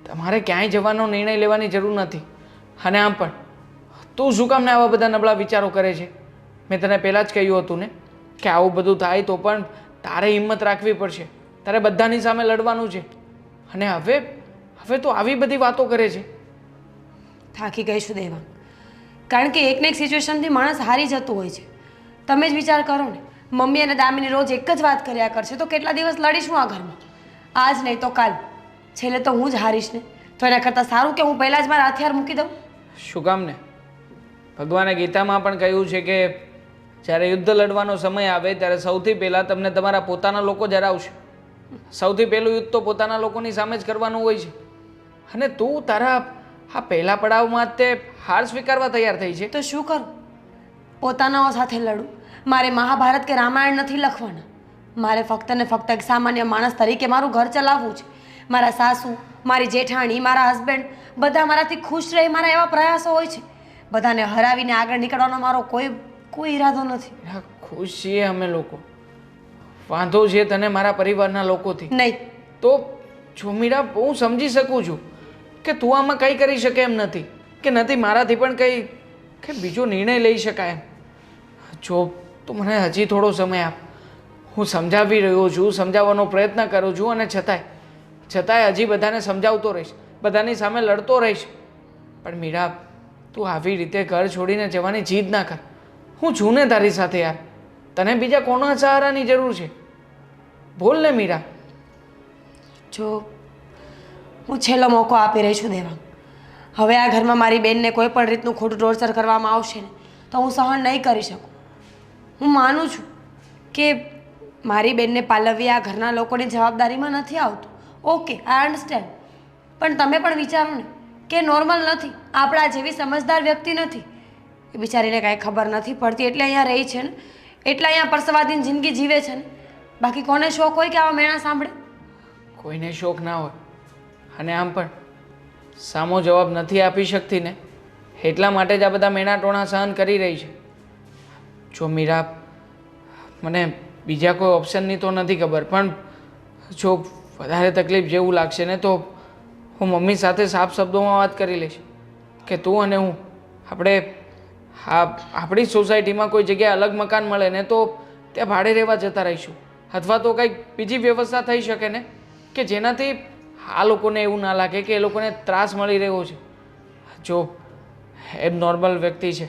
તમારે ક્યાંય જવાનો નિર્ણય લેવાની જરૂર નથી. અને આમ પણ તું શું કામને આવા બધા નબળા વિચારો કરે છે? મેં તને પહેલાં જ કહ્યું હતું ને કે આવું બધું થાય તો પણ તારે હિંમત રાખવી પડશે. તારે બધાની સામે લડવાનું છે. અને હવે તો આવી બધી વાતો કરે છે. થાકી ગઈ છું દેવા, કારણ કે એકને એક સિચ્યુએશનથી માણસ હારી જતું હોય છે. તમે જ વિચાર કરો ને, મમ્મી અને દામિની રોજ એક જ વાત કર્યા કરશે તો કેટલા દિવસ લડીશું આ ઘરમાં? આજ નહીં તો કાલ છેલ્લે તો હું જ હારીશ ને. તો એના કરતાં સારું કે હું પહેલાં જ મારા હથિયાર મૂકી દઉં. શું કામ ને? ભગવાને ગીતામાં પણ કહ્યું છે કે જ્યારે યુદ્ધ લડવાનો સમય આવે ત્યારે સૌથી પહેલાં તમને તમારા પોતાના લોકો જ હરાવશે. સૌથી પહેલું યુદ્ધ તો પોતાના લોકોની સામે જ કરવાનું હોય છે. અને તું તારા આ પહેલા પડાવમાં જ તે હાર સ્વીકારવા તૈયાર થઈ છે. તો શું કરું? પોતાનાઓ સાથે લડું? મારે મહાભારત કે રામાયણ નથી લખવાના. મારે ફક્ત ને ફક્ત એક સામાન્ય માણસ તરીકે મારું ઘર ચલાવવું છે. મારા સાસુ, મારી જેઠાણી, મારા હસબન્ડ બધા મારાથી ખુશ રહે મારા એવા પ્રયાસો હોય છે. બધાને હરાવીને આગળ નીકળવાનો મારો કોઈ ઈરાદો નથી. ખુશ છીએ અમે લોકો. વાંધો છે તને મારા પરિવારના લોકોથી? નહીં. તો જો મીરા, હું સમજી શકું છું કે તું આમાં કંઈ કરી શકે એમ નથી, કે નથી મારાથી પણ કંઈ બીજો નિર્ણય લઈ શકાય એમ. જો તું મને હજી થોડો સમય આપ. હું સમજાવી રહ્યો છું, સમજાવવાનો પ્રયત્ન કરું છું, અને છતાંય હજી બધાને સમજાવતો રહીશ, બધાની સામે લડતો રહીશ. પણ મીરા, તું આવી રીતે ઘર છોડીને જવાની જીદ ના કર. હું છું ને તારી સાથે યાર. તને બીજા કોના સહારાની જરૂર છે? બોલ ને મીરા. જો હું છેલ્લો મોકો આપી રહી છું દેવા. હવે આ ઘરમાં મારી બેનને કોઈ પણ રીતનું ખોટું ટોર્ચર કરવામાં આવશે ને તો હું સહન નહીં કરી શકું. હું માનું છું કે મારી બેનને પાલવવી આ ઘરના લોકોની જવાબદારીમાં નથી આવતું. ઓકે, આઈ અન્ડરસ્ટેન્ડ. પણ તમે પણ વિચારો ને કે નોર્મલ નથી, આપણા જેવી સમજદાર વ્યક્તિ નથી. એ બિચારીને કાંઈ ખબર નથી પડતી એટલે અહીંયા રહી છે ને, એટલે અહીંયા પરસવાદીની જિંદગી જીવે છે ને. બાકી કોને શોખ હોય કે આવા મેણા સાંભળે? કોઈને શોખ ના હોય. અને આમ પણ સામો જવાબ નથી આપી શકતી ને એટલા માટે જ આ બધા મેણા ટોણા સહન કરી રહી છે. જો મીરા, મને બીજા કોઈ ઓપ્શનની તો નથી ખબર, પણ જો વધારે તકલીફ જેવું લાગશે ને તો હું મમ્મી સાથે સાફ શબ્દોમાં વાત કરી લઈશ કે તું અને હું આપણી સોસાયટીમાં કોઈ જગ્યાએ અલગ મકાન મળે ને તો ત્યાં ભાડે રહેવા જતા રહીશું. અથવા તો કંઈક બીજી વ્યવસ્થા થઈ શકે ને કે જેનાથી આ લોકોને એવું ના લાગે કે એ લોકોને ત્રાસ મળી રહ્યો છે. જો એમ નોર્મલ વ્યક્તિ છે,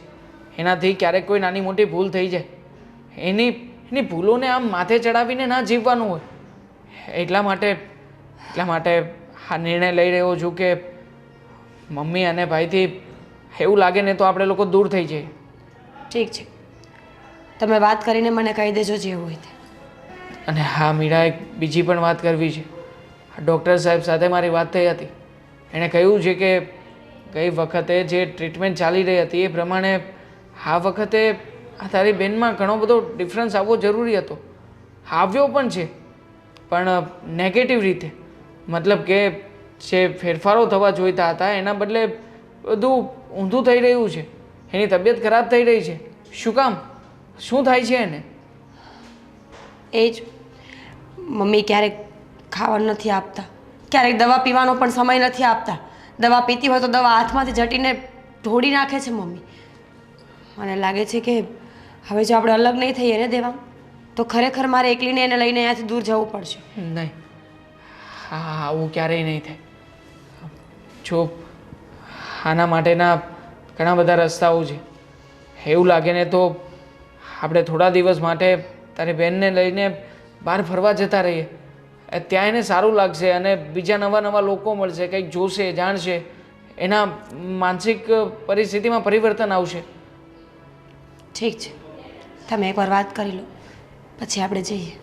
એનાથી ક્યારેક કોઈ નાની મોટી ભૂલ થઈ જાય, એની ભૂલોને આમ માથે ચડાવીને ના જીવવાનું હોય. એટલા માટે આ નિર્ણય લઈ રહ્યો છું કે મમ્મી અને ભાઈથી એવું લાગે ને તો આપણે લોકો દૂર થઈ જઈએ. ઠીક છે, તમે વાત કરીને મને કહી દેજો જે હોય તે. અને હા મીરા, એક બીજી પણ વાત કરવી છે. ડૉક્ટર સાહેબ સાથે મારી વાત થઈ હતી એણે કહ્યું છે કે ગઈ વખતે જે ટ્રીટમેન્ટ ચાલી રહી હતી એ પ્રમાણે આ વખતે આ તારી બેનમાં ઘણો બધો ડિફરન્સ આવવો જરૂરી હતો. આવ્યો પણ છે, પણ નેગેટિવ રીતે. મતલબ કે જે ફેરફારો થવા જોઈતા હતા એના બદલે બધું ઊંધું થઈ રહ્યું છે. એની તબિયત ખરાબ થઈ રહી છે. શું કામ? શું થાય છે એને? એ જ મમ્મી ક્યારેક ખાવાનું નથી આપતા, ક્યારેક દવા પીવાનો પણ સમય નથી આપતા. દવા પીતી હોય તો દવા હાથમાંથી ઝટીને ઢોળી નાખે છે મમ્મી. મને લાગે છે કે હવે જો આપણે અલગ નહીં થઈએ ને દેવા, તો ખરેખર મારે એકલીને એને લઈને અહીંયાથી દૂર જવું પડશે. નહીં, હા, આવું ક્યારેય નહીં થાય. જો આના માટેના ઘણા બધા રસ્તાઓ છે. એવું લાગે ને તો આપણે થોડા દિવસ માટે તારી બહેનને લઈને બહાર ફરવા જતા રહીએ. ત્યાં એને સારું લાગશે અને બીજા નવા નવા લોકો મળશે, કંઈક જોશે, જાણશે, એના માનસિક પરિસ્થિતિમાં પરિવર્તન આવશે. ઠીક છે, તમે એકવાર વાત કરી લો, પછી આપણે જઈએ.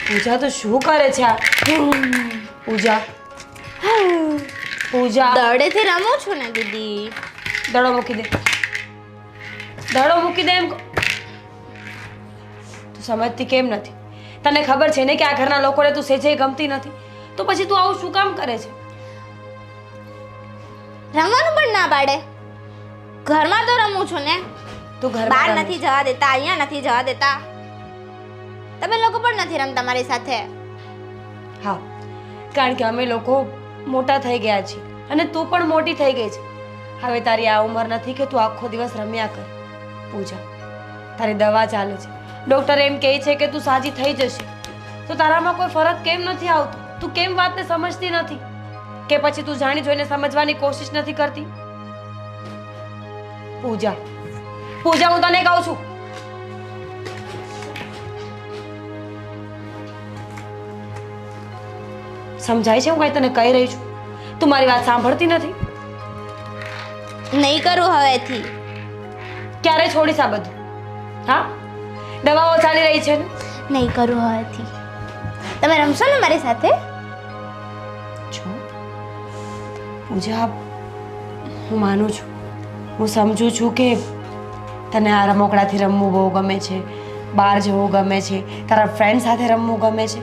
પૂજા તો શું કરે છે આ? પૂજા પૂજા દડેથી રમું છું ને દીદી. દડો મૂકી દે, દડો મૂકી દે એમ. તું સમજતી કેમ નથી? તને ખબર છે ને કે આ ઘરના લોકોને તું સેજે ગમતી નથી, તો પછી તું આવું શું કામ કરે છે? રમવાનું પણ ના પાડે. ઘરમાં તો રમું છું ને. તું ઘર બહાર નથી જવા દેતા, અહીંયા નથી જવા દેતા. તમે લોકો પણ નથી રમતા મારી સાથે. હા, કારણ કે અમે લોકો મોટા થઈ ગયા છીએ અને તું પણ મોટી થઈ ગઈ છે. હવે તારી આ ઉંમર નથી કે તું આખો દિવસ રમ્યા કર. પૂજા, તારી દવા ચાલે છે, ડૉક્ટર એમ કહે છે કે તું સાજી થઈ જશે. તો તારામાં કોઈ ફરક કેમ નથી આવતો? તું કેમ વાતને સમજતી નથી? કે પછી તું જાણી જોઈને સમજવાની કોશિશ નથી કરતી? પૂજા, પૂજા, હું તને કહું છું, સમજાય છે હું કઈ તને કહી રહી છું? તું મારી વાત સાંભળતી નથી. નહીં કરું હવેથી. ક્યારે છોડીશ આ બધું? હા, દવાઓ ચાલી રહી છે ને? નહીં કરું હવેથી. તમે રમશો ને મારી સાથે? જો પૂજા, હું માનું છું, હું સમજુ છું કે તને આ રમકડાથી રમવું બહુ ગમે છે, બહાર જવું ગમે છે, તારા ફ્રેન્ડ સાથે રમવું ગમે છે,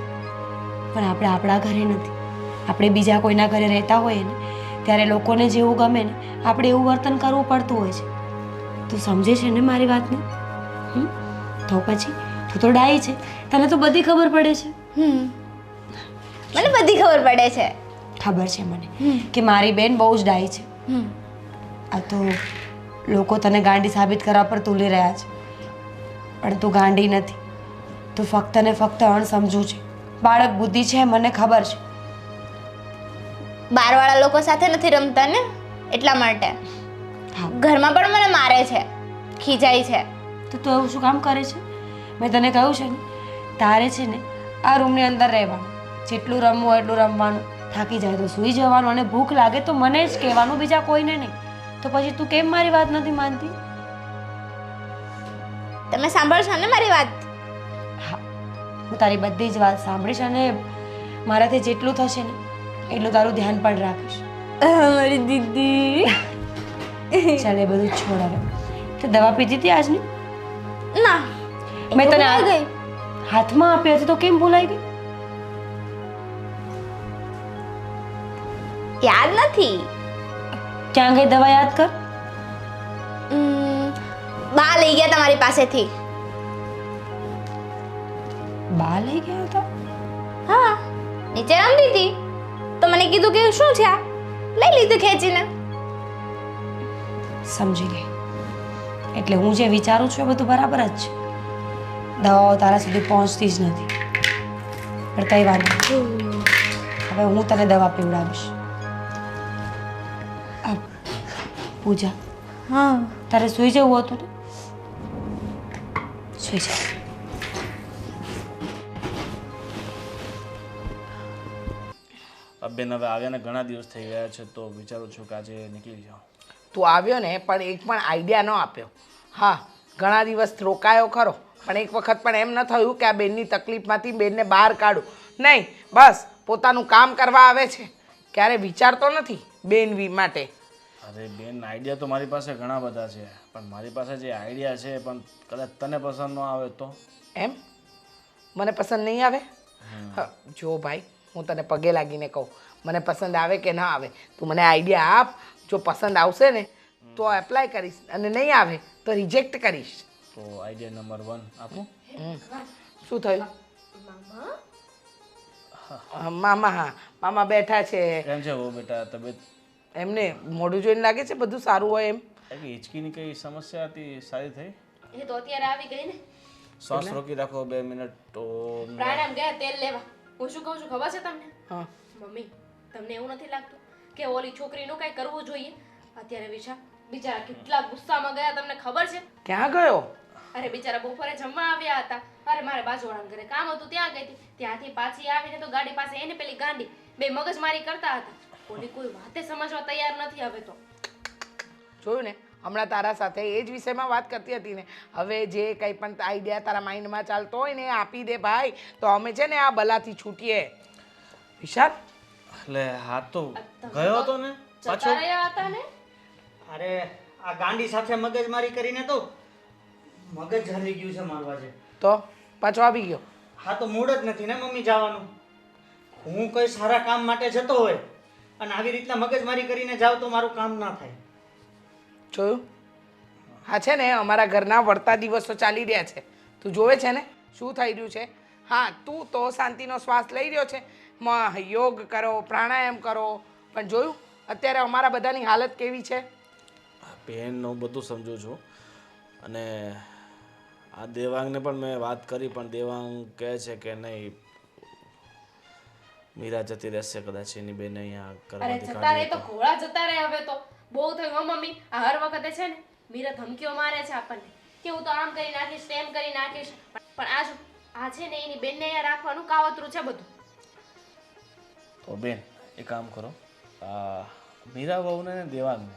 પણ આપણે આપણા ઘરે નથી. આપણે બીજા કોઈના ઘરે રહેતા હોઈએ ને ત્યારે લોકોને જેવું ગમે ને આપણે એવું વર્તન કરવું પડતું હોય છે. તું સમજે છે ને મારી વાતને? તો પછી તું તો ડાઈ છે, તને તો બધી ખબર પડે છે. મને બધી ખબર પડે છે. ખબર છે મને કે મારી બેન બહુ જ ડાઈ છે. આ તો લોકો તને ગાંડી સાબિત કરવા પર તુલી રહ્યા છે, પણ તું ગાંડી નથી. તું ફક્ત ને ફક્ત અણસમજુ છે, બાળક બુદ્ધિ છે, મને ખબર છે. બહારવાળા લોકો સાથે નથી રમતા ને, એટલા માટે. હા, ઘરમાં પણ મને મારે છે, ખીજાય છે. તો તું એવું શું કામ કરે છે? મેં તને કહ્યું છે ને, તારે છે ને આ રૂમની અંદર રહેવાનું, જેટલું રમવું હોય એટલું રમવાનું, થાકી જાય તો સૂઈ જવાનું, અને ભૂખ લાગે તો મને જ કહેવાનું, બીજા કોઈને નહીં. તો પછી તું કેમ મારી વાત નથી માનતી? તમે સાંભળશો ને મારી વાત? હા, હું તારી બધી જ વાત સાંભળીશ અને મારાથી જેટલું થશે ને એટલું તારું ધ્યાન પણ રાખીશ. મારી દીદી. ચાલ એ બધું છોડ હવે. તે દવા પીધી હતી આજની? ના, મેં તને ભૂલાઈ ગઈ. હાથમાં આપી હતી તો કેમ ભૂલાઈ ગઈ? યાદ નથી. ક્યાં ગઈ દવા? યાદ કર. બા લઈ ગયા તમારી પાસેથી. બા લઈ ગયા હતા? હા, નીચે રમતી હતી તો મને કીધું કે શું છે આ, લઈ લીધું ખેંચીને. સમજી ગઈ. એટલે હું જે વિચારું છું એ બધું બરાબર જ છે. દવાઓ તારા સુધી પહોંચતી જ નથી, પણ કઈ વાત નહીં. હવે હું તને દવા પીવડાવીશ. આ પૂજા, હા, તારે સૂઈ જવું હતું ને? સૂઈ જા. બેન હવે આવ્યાને ઘણા દિવસ થઈ ગયા છે, તો વિચારું છું કે આજે નીકળી જાઉં. તું આવ્યો ને પણ એક પણ આઈડિયા ન આપ્યો. હા, ઘણા દિવસ રોકાયો ખરો, પણ એક વખત પણ એમ ન થયું કે આ બેનની તકલીફમાંથી બેનને બહાર કાઢું. નહીં બસ પોતાનું કામ કરવા આવે છે ક્યારે વિચારતો નથી બેન માટે. અરે બેન, આઈડિયા તો મારી પાસે ઘણા બધા છે, પણ મારી પાસે જે આઈડિયા છે પણ કદાચ તને પસંદ ન આવે તો? એમ મને પસંદ નહીં આવે? હા, જો ભાઈ હું તને પગે લાગીને કહું, મને પસંદ આવે કે ના આવે તું મને આઈડિયા આપ. જો પસંદ આવશે ને તો એપ્લાય કરીશ અને નહીં આવે તો રિજેક્ટ કરીશ. તો આઈડિયા નંબર 1 આપું? શું થયું? મામા? હા, મામા બેઠા છે. કેમ છે વો બેટા, તબિયત? એમને મોઢું જોઈને લાગે છે બધું સારું હોય એમ. હિચકીની કઈ સમસ્યા હતી, સારી થઈ? એ તો અત્યારે આવી ગઈ ને. શ્વાસ રોકી રાખો 2 મિનિટ. તો પ્રાણાયામ ગયા તેલ લેવા. હું શું કહું છું ખબર છે તમને? હા મમ્મી, તમને એવું નથી લાગતું કે ઓલી છોકરીનું કઈ કરવું જોઈએ? અત્યારે બિચારા કેટલા ગુસ્સામાં ગયા તમને ખબર છે? ક્યાં ગયો? અરે બિચારા બપોરે જમવા આવ્યા હતા. અરે મારે બાજુવાળાના ઘરે કામ હતું, ત્યાં ગઈ હતી. ત્યાંથી પાછી આવીને તો ગાડી પાસે એને પેલી ગાંડી બે મગજમારી કરતા હતા. ઓલી કોઈ વાતે સમજવા તૈયાર નથી હવે તો. જોયું ને, હમણાં તારા સાથે એ જ વિષયમાં વાત કરતી હતી ને. હવે જે કંઈ પણ આઈડિયા તારા માઇન્ડમાં ચાલતો હોય ને એ આપી દે ભાઈ, તો અમે છે ને આ બલાથી છૂટીએ. વિશાલ એટલે હા તો ગયો હતો ને જતા રહ્યા હતા ને. અરે આ ગાંડી સાથે મગજમારી કરીને તો મગજ હલી ગયું છે મારું આજે. તો પાછો આવી ગયો. હા તો મૂડ જ નથી ને મમ્મી જવાનું. હું કોઈ સારા કામ માટે જતો હોય અને આવી રીતના મગજમારી કરીને જાવ તો મારું કામ ના થાય. જોયું? હા છે ને અમારા ઘરના વળતા દિવસો ચાલી રહ્યા છે. તું જોવે છે ને શું થઈ રહ્યું છે? હા, તું તો શાંતિનો શ્વાસ લઈ રહ્યો છે, યોગ કરો, પ્રાણાયામ કરો, પણ જોયું અત્યારે અમારા બધાની હાલત કેવી છે? બેન, હું બધું સમજુ છું અને આ દેવાંગને પણ મેં વાત કરી, પણ દેવાંગ કહે છે કે નહીં, મીરા જતી રહેશે કદાચ એની બેન અહીંયા અરે કરવાથી જતા રહે તો કાઢી. ઘોડા જતા રહે હવે તો. બહુ થયું હો મમ્મી. આ હર વખતે છે ને મીરા ધમકીઓ મારે છે આપણને કે હું તો આમ કરી નાખીશ, તેમ કરી નાખીશ. પણ આ છે ને એની બેનને અહીંયા રાખવાનું કાવતરું છે બધું. તો બેન એક કામ કરો, મીરા વહુને ને દેવાંગને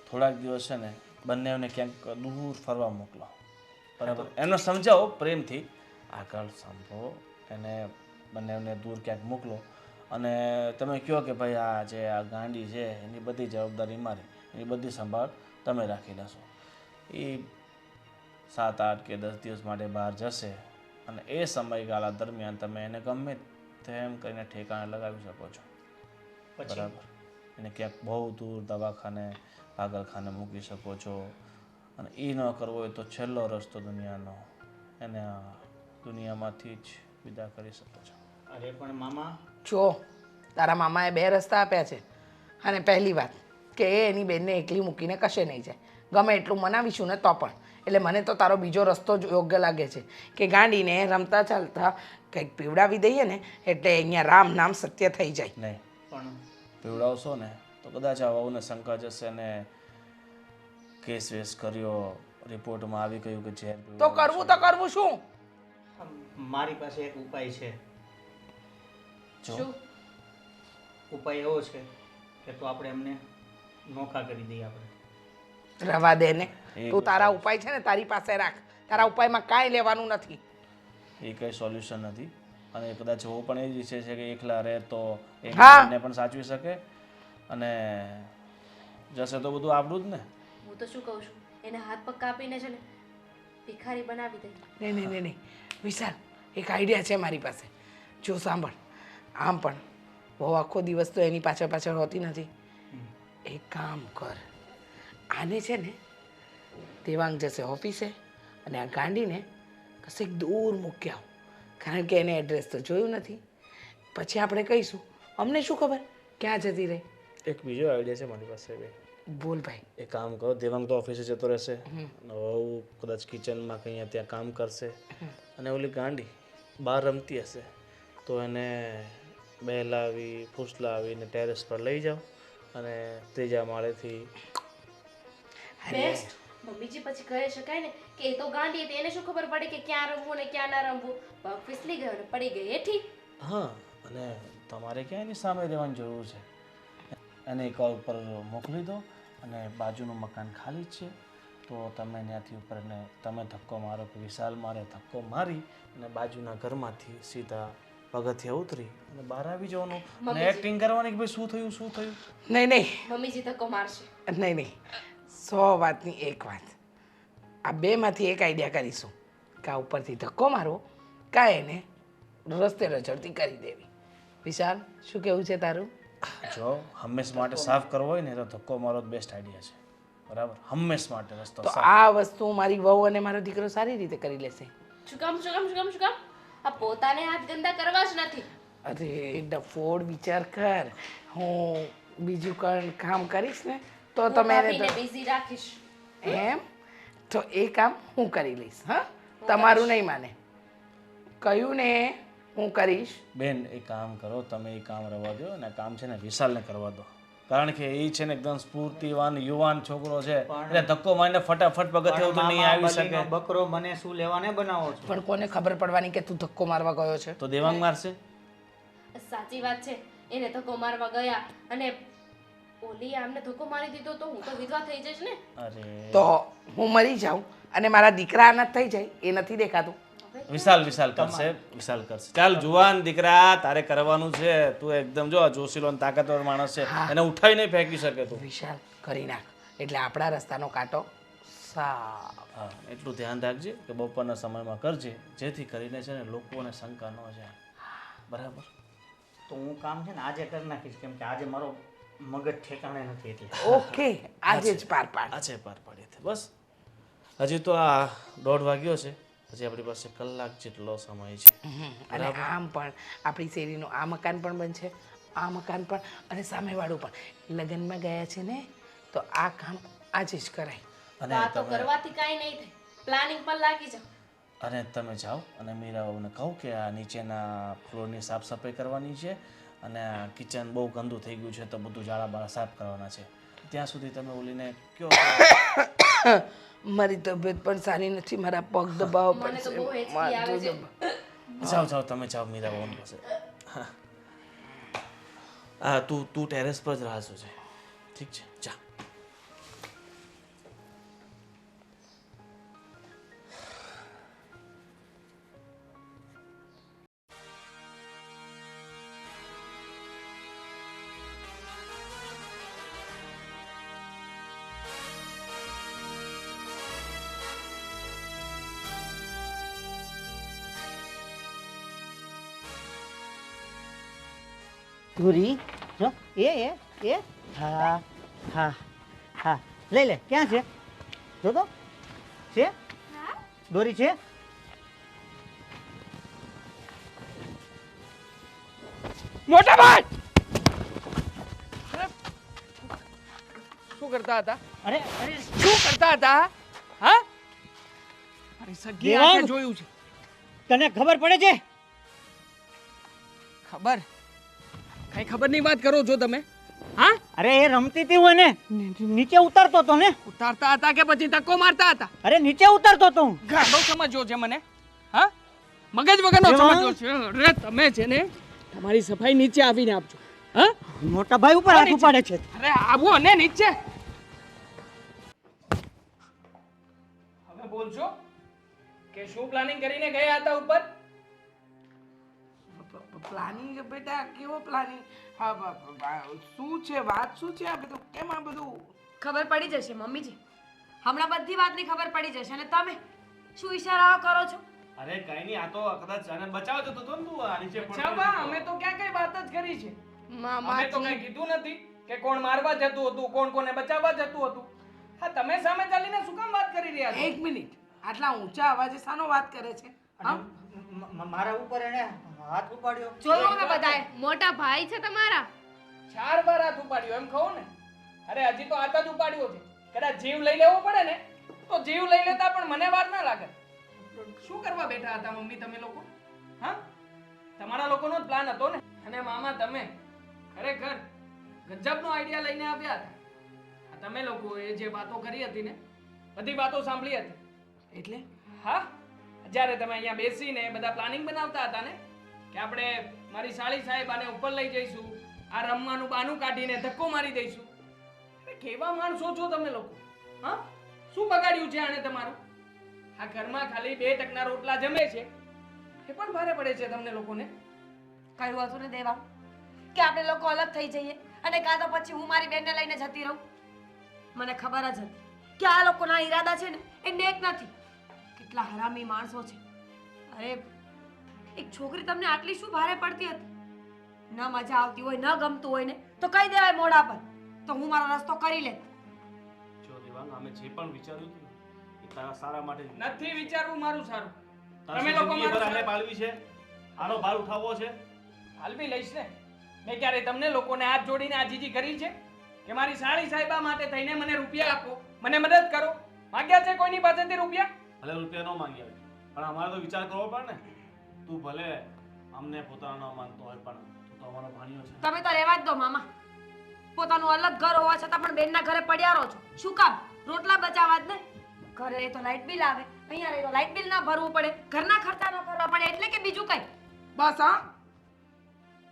થોડાક દિવસ છે ને બંનેને ક્યાંક દૂર ફરવા મોકલો, બરાબર? એનો સમજાવો પ્રેમથી, આગળ સાંભળો, એને બંનેને દૂર ક્યાંક મોકલો અને તમે કહો કે ભાઈ આ જે આ ગાંડી છે એની બધી જવાબદારી મારી, એની બધી સંભાળ તમે રાખી લેશો. એ 7, 8 કે 10 દિવસ માટે બહાર જશે અને એ સમયગાળા દરમિયાન તમે એને ગમે તેમ કરીને ઠેકાણે લગાવી શકો છો, બરાબર? એને ક્યાંક બહુ દૂર દવાખાને, પાગલખાને મૂકી શકો છો અને એ ન કરવો હોય તો છેલ્લો રસ્તો દુનિયાનો, એને આ દુનિયામાંથી જ વિદા કરી શકો છો. અરે પણ મામા, જો તારા મામાએ 2 રસ્તા આપ્યા છે. અને પહેલી વાત કે એ એની બેનને એકલી મૂકીને કશે નહીં જાય, ગમે એટલું મનાવીશું ને તો પણ. એટલે મને તો તારો બીજો રસ્તો જ યોગ્ય લાગે છે કે ગાંડીને રમતા ચાલતા કંઈક પીવડાવી દઈએ ને એટલે અહીંયા રામ નામ સત્ય થઈ જાય. નહીં પણ પીવડાવશો ને તો કદાચ આ વહુને શંકા જશે ને કેસ વેસ કર્યો, રિપોર્ટમાં આવી ગયું કે ઝેર તો કરવું શું? મારી પાસે એક ઉપાય છે. શું? ઉપાય એવો છે કે તો આપણે એમને નોખા કરી દઈએ. આપણે રવા દે ને, તું તારા ઉપાય છે ને તારી પાસે રાખ. તારા ઉપાયમાં કાંઈ લેવાનું નથી. એ કંઈ સોલ્યુશન નથી અને કદાચ હું પણ એ જ ઈચ્છે છે કે એકલા રહે તો એને પણ સાચવી શકે અને જશે તો બધું આપણું જ ને. હું તો શું કહું છું, એને હાથ પગ કાપીને છે ને ભિખારી બનાવી દઈ. નહીં વિશાલ, એક આઈડિયા છે મારી પાસે. જો સાંભળ, આમ પણ બહુ આખો દિવસ તો એની પાછળ હોતી નથી. એક કામ કર, આને છે ને દેવાંગ જશે ઓફિસે અને આ ગાંડીને કશેક દૂર મૂકી આવ, કારણ કે એને એડ્રેસ તો જોયું નથી. પછી આપણે કહીશું અમને શું ખબર ક્યાં જતી રહી. એક બીજો આઈડિયા છે મારી પાસે. બોલ ભાઈ. એક કામ કરો, દેવાંગ તો ઓફિસે જતો રહેશે, વહુ કદાચ કિચનમાં કંઈ ત્યાં કામ કરશે અને ઓલી ગાંડી બહાર રમતી હશે તો એને બહેલાવી ફૂસલાવીને ટેરેસ પર લઈ જાઓ અને 3જા માળેથી. બેસ્ટ. મમ્મીજી પછી કહી શકાય ને કે એ તો ગાંડી હતી, એને શું ખબર પડે કે ક્યાં રમવું ને ક્યાં ના રમવું. પગ ફિસલી ગયો ને પડી ગઈ હેઠી. હા, અને તમારે ક્યાં એની સામે રહેવાની જરૂર છે? એને કોલ પર મોકલી દો અને બાજુનું મકાન ખાલી જ છે તો તમે ત્યાંથી ઉપર તમે ધક્કો મારો કે વિશાલ મારે ધક્કો મારી અને બાજુના ઘરમાંથી સીધા પગથિયા ઉતરી અને બહાર આવી જવાનું અને એક્ટિંગ કરવાની કે ભાઈ શું થયું શું થયું. નહીં નહીં મમ્મીજી ધક્કો મારશે. નહીં નહીં 100 વાતની એક વાત. આ બેમાંથી એક આઈડિયા કરીશું. કાં ઉપરથી ધક્કો મારવો કાં એને રસ્તે રજડતી કરી દેવી. વિશાલ શું કેવું છે તારું? જો હંમેશ માટે સાફ કરવો હોય ને તો ધક્કો મારો બેસ્ટ આઈડિયા છે. બરાબર, હંમેશ માટે રસ્તો તો સાફ. આ વસ્તુ મારી વહુ અને મારો દીકરો સારી રીતે કરી લેશે. શું કામ શું કામ શું કામ શું કામ? આ પોતાને હાથ ગંદા કરવા જ નથી. અરે ડફોડ વિચાર કર. હું બીજું કામ કરીશ ને તો તમે એને ભાભીને બિઝી રાખીશ. એમ તો એ કામ હું કરી લઈશ. હા, તમારું નહીં માને. કહ્યું ને હું કરીશ. બેન એક કામ કરો, તમે એ કામ રવા દો અને આ કામ છે ને વિશાલને કરવા દો. કારણ કે એ છે ને એકદમ સ્ફૂર્તિવાન યુવાન છોકરો છે એટલે ધક્કો મારીને ફટાફટ પગથિયા ઉતરી નહીં આવી શકે. બકરો મને શું લેવાને બનાવો છો? પણ કોને ખબર પડવાની કે તું ધક્કો મારવા ગયો છે? તો દેવાંગ મારશે. સાચી વાત છે. એને ધક્કો મારવા ગયા અને ઓલી આમને ધક્કો મારી દીધો તો હું તો વિધવા થઈ જઈશ ને. અરે તો હું મરી જાઉં અને મારા દીકરા અનાથ થઈ જાય એ નથી દેખાતું. વિશાલ કરશે. ચાલ જુવાન દીકરા, તારે કરવાનું છે. તું એકદમ જો જોશીલો અને તાકાતવર માણસ છે, એને ઉઠાવી નહીં ફેંકી શકે તું. વિશાલ કરી નાખ એટલે આપણા રસ્તાનો કાંટો સાફ. હા, એટલું ધ્યાન રાખજે કે બપોરના સમયમાં કરજે જેથી કરીને છે ને લોકોને શંકા ન જાય. બરાબર? તો હું કામ છે ને આજે કરી નાખીશ કેમ કે આજે મારો મગજ ઠેકાણે નથી એટલે. ઓકે, આજે જ પાર પાડ. આજે પાર પાડી દે. બસ હજી તો આ 1:30 વાગ્યો છે. હજી આપણી પાસે કલાક જેટલો સમય છે. અને આમ પણ આપણી શેરીનું આ મકાન પણ બનશે, આ મકાન પણ અને સામેવાળું પણ. લગ્નમાં ગયા છે ને તો આ કામ આજે જ કરાય. અને વાતો કરવાથી કાંઈ નહીં થાય. પ્લાનિંગ પર લાગી જાઓ. અને તમે જાઓ અને મીરાઓને કહો કે આ નીચેના ફ્લોરની સાફ સફાઈ કરવાની છે અને આ કિચન બહુ ગંદુ થઈ ગયું છે તો બધું જાળા બાળા સાફ કરવાના છે. ત્યાં સુધી તમે ઓલીને કયો કે મારી તબિયત પણ સારી નથી, મારા પગ દબાવવા મને તો પડશે. બહુ હેચકી આવે છે. જાઓ તમે જાઓ મીરાઓ પાસે. હા, તું ટેરેસ પર જ રાહ જોજે. ઠીક છે, જા. દોરી જો એ હા હા હા લઈ લે. ક્યાં છે જો તો છે દોરી છે. મોટા ભાઈ શું કરતા હતા? અરે અરે શું કરતા હતા? હા, અરે સગી આંખે દેવાંગ! જોયું છે. તને ખબર પડે છે? ખબર? કઈ ખબરની વાત કરો છો તમે? હા, અરે એ રમતી હતી હું એને નીચે ઉતારતો હતો ને. ઉતારતા હતા કે પછી ધક્કો મારતા હતા? અરે નીચે ઉતારતો હતો હું. ગાંડો સમજ્યો છે મને. હા, મગજ વગરનો દેવાંગ! સમજ્યો છે. અરે તમે છે ને તમારી સફાઈ નીચે આવીને આપજો. હા, મોટા ભાઈ ઉપર હાથ ઉપાડે છે. અરે આવો ને નીચે. હવે બોલજો કે શું પ્લાનિંગ કરીને ગયા હતા ઉપર? પ્લાનિંગ બેટા કેવો પ્લાનિંગ? શું છે વાત? શું છે આ બધું? કેમ આ બધું? ખબર પડી જશે મમ્મીજી. હમણાં બધી વાતની ખબર પડી જશે. અને તમે શું ઈશારાઓ કરો છો? અરે કઈ નહીં, આ તો કદાચ આને બચાવ જતો હતો ને તું આ નીચે પડતો ચાબા, હતો. અમે તો ક્યાં કઈ વાત જ કરી છે. મામા અમે તો કઈ કીધું નથી કે કોણ મારવા જતું હતું, કોણ કોને બચાવવા જતું હતું. હા, તમે સામે ચાલીને શું કામ વાત કરી રહ્યા છો? એક મિનિટ, આટલા ઊંચા અવાજે શાનો વાત કરે છે? હા, મારા ઉપર એને હાથ ઉપાડ્યો. જોયું અમે બધાએ. મોટા ભાઈ છે તમારા. 4 વાર હાથ ઉપાડ્યો એમ કહું ને? અરે હજી તો હાથ જ ઉપાડ્યો છે. કદાચ જીવ લઈ લેવો પડે ને તો જીવ લઈ લેતા પણ મને વાર ના લાગે. શું કરવા બેઠા હતા મમ્મી તમે લોકો? હા, તમારા લોકોનો જ પ્લાન હતો ને? અને મામા તમે ખરેખર ગજબનો આઈડિયા લઈને આવ્યા હતા. આ તમે લોકોએ જે વાતો કરી હતી ને બધી વાતો સાંભળી હતી. એટલે હા, જ્યારે તમે અહીંયા બેસીને બધા પ્લાનિંગ બનાવતા હતા ને કે આપણે મારી સાળી સાહેબાને ઉપર લઈ જઈશું, આ રમવાનું બાનું કાઢીને ધક્કો મારી દઈશું. અરે કેવા માણસો છો તમે લોકો? હા, શું બગાડ્યું છે આણે તમારું? આ ઘરમાં ખાલી 2 ટકના રોટલા જમે છે એ પણ ભારે પડે છે તમને લોકોને. કહ્યું હતું ને દેવા કે આપણે લોકો અલગ થઈ જઈએ અને કાં તો પછી હું મારી બેનને લઈને જતી રહું. મને ખબર જ હતી કે આ લોકોના ઈરાદા છે ને એ નેક નથી. કેટલા હરામી માણસો છે. અરે એક છોકરી તમને આટલી શું ભારે પડતી હતી? ન મજા આવતી હોય ન ગમતું હોય ને તો કહી દેવાય મોઢા પર, તો હું મારો રસ્તો કરી લેત. જો દેવાંગ, અમે જે પણ વિચાર્યું હતું ને, એ તારા સારા માટે જ. નથી વિચારવું મારું સારું. તારી તમે લોકો જિંદગી મારું ભર આને સારું પાળવી છે, આનો ભાર ઉઠાવવો છે. હાલવી લઈશ ને. મેં ક્યારે તમને લોકોને હાથ જોડીને આજીજી કરી છે કે મારી સાળી સાહેબા માટે થઈને મને રૂપિયા આપો, મને મદદ કરો? માંગ્યા છે કોઈની પાસેથી રૂપિયા? ભલે રૂપિયા ન માંગ્યા હોય, પણ અમારે તો વિચાર કરવો પડે ને. તું ભલે અમને પોતાનો ન માનતો હોય, પણ તું તો અમારો ભાણિયો છે. તમે તો રહેવા જ દો મામા. પોતાનું અલગ ઘર હોવા છતાં પણ બેનના ઘરે પડ્યા રહો છો. શું કામ? રોટલા બચાવવા જ ને. ઘરે રહે તો લાઇટ બિલ આવે, અહીંયા રહે તો લાઇટ બિલ ના ભરવું પડે, ઘરના ખર્ચા ન કરવા પડે, એટલે કે બીજું કઈ? બસ હા,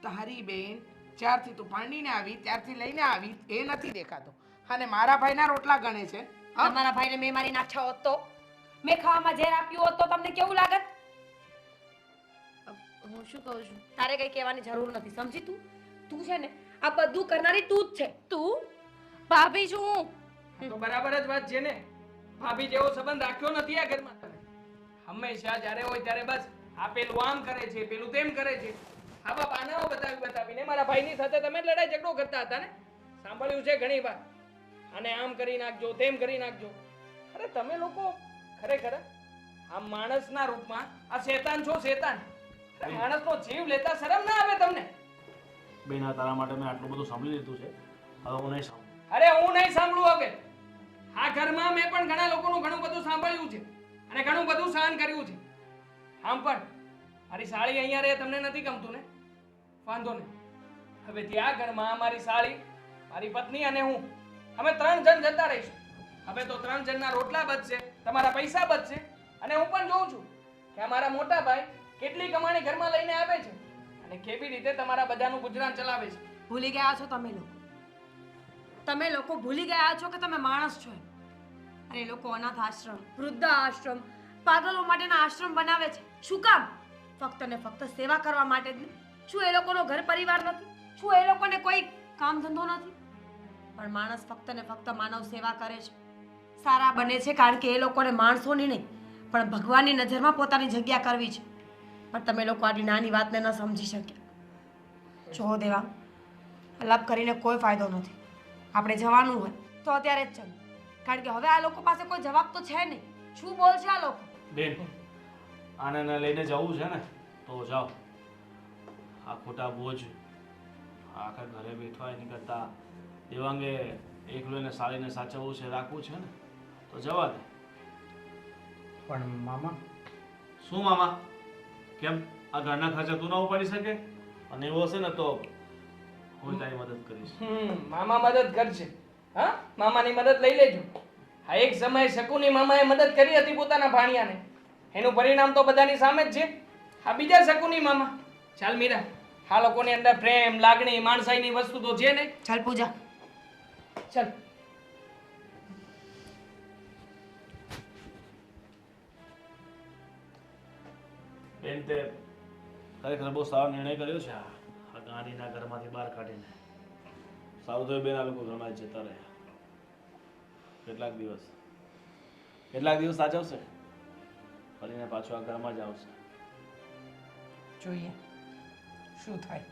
તારી બેન જ્યારથી તું પરણીને આવી ત્યારથી લઈને આવી એ નથી દેખાતો, અને મારા ભાઈના રોટલા ગણે છે. હા? તમારા ભાઈને મેં મારી નાખ્યા હોત તો, મેં ખાવામાં ઝેર આપ્યું હોત તો તમને કેવું લાગત? હું શું કહું છું? તારે કઈ કહેવાની જરૂર નથી, સમજી તું? તું છે ને આ બધું કરનારી તું જ છે. તું ભાભી છું હું. આ તો બરાબર જ વાત છે ને. ભાભી જેવો સંબંધ રાખ્યો નથી આ ઘરમાં તમે. હંમેશા જ્યારે હોય ત્યારે બસ આ પેલું આમ કરે છે, પેલું તેમ કરે છે. આવા બાનાઓ બતાવીને મારા ભાઈની સાથે તમે લડાઈ ઝઘડો કરતા હતા ને, સાંભળ્યું છે ઘણી વાર. અને આમ કરી નાખજો, તેમ કરી નાખજો. અરે તમે લોકો ખરેખર આ માણસના રૂપમાં આ શેતાન છો, શેતાન. અરે માણસનો જીવ લેતા શરમ ના આવે તમને? બેન, આ તારા માટે મેં આટલું બધું સાંભળી લીધું છે, હવે હું નહીં સાંભળું. અરે હું નહીં સાંભળું હવે. આ ઘરમાં મેં પણ ઘણા લોકોનું ઘણું બધું સાંભળ્યું છે અને ઘણું બધું સહન કર્યું છે. આમ પણ મારી સાળી અહીંયા રહે તમને નથી ગમતું ને? વાંધો નહીં. હવેથી આ ઘરમાં મારી સાળી, મારી પત્ની અને હું, અમે 3 જણ જતા રહીશું. હવે તો 3 જણના રોટલા બચશે, તમારા પૈસા બચશે. અને હું પણ જોઉં છું કે અમારા મોટા ભાઈ કેટલી કમાણી ઘરમાં લઈને આવે છે અને કેવી રીતે તમારા બધાનું ગુજરાન ચલાવે છે. ભૂલી ગયા છો તમે લોકો. તમે લોકો ભૂલી ગયા છો કે તમે માણસ છો. અને એ લોકો અનાથ આશ્રમ, વૃદ્ધ આશ્રમ, પાગલો માટેના આશ્રમ બનાવે છે. શું કામ? ફક્ત ને ફક્ત સેવા કરવા માટે જ. શું એ લોકોનો ઘર પરિવાર નથી? શું એ લોકોને કોઈ કામ ધંધો નથી? પણ માણસ ફક્ત ને ફક્ત માનવ સેવા કરે છે, સારા બને છે, કારણ કે એ લોકોને માણસોની નહીં પણ ભગવાનની નજરમાં પોતાની જગ્યા કરવી છે. પણ તમે લોકો આટલી નાની વાતને ન સમજી શક્યા. જો દેવા, અલગ કરીને કોઈ ફાયદો નથી. આપણે જવાનું હોય તો અત્યારે જ ચાલો, કારણ કે હવે આ લોકો પાસે કોઈ જવાબ તો છે નહીં. શું બોલશે આ લોકો? બેન, આને લઈને જવું છે ને તો જાઓ. આ ખોટા બોજ આખા ઘરે બેઠવા એની કરતાં દેવાંગે એકલો એને સાળીને સાચવવું છે, રાખવું છે ને તો જવા દે. પણ મામા, શું મામા? કેમ આ ઘરના ખર્ચા તું ના ઉપાડી શકે? અને એવું હશે ને તો હું તારી મદદ કરીશ. મામા મદદ કરશે. હા, મામાની મદદ લઈ લેજો. આ એક સમયે શકુની મામાએ મદદ કરી હતી પોતાના ભાણિયાને, એનું પરિણામ તો બધાની સામે જ છે. આ બીજા શકુની મામા. ચાલ મીરા, આ લોકોની અંદર પ્રેમ, લાગણી, માણસાઈની વસ્તુ તો છે ને. ચાલ પૂજા. ચાલ. બેન, તે ખરેખર બહુ સારો નિર્ણય કર્યો છે. આ ગાંધીના ઘરમાંથી બહાર કાઢીને સારું થયું બેન, આ લોકો ઘરમાં જ જતા રહ્યા. કેટલાક દિવસ સાચવશે, ફરીને પાછું આ ઘરમાં જ આવશે. જોઈએ શું થાય.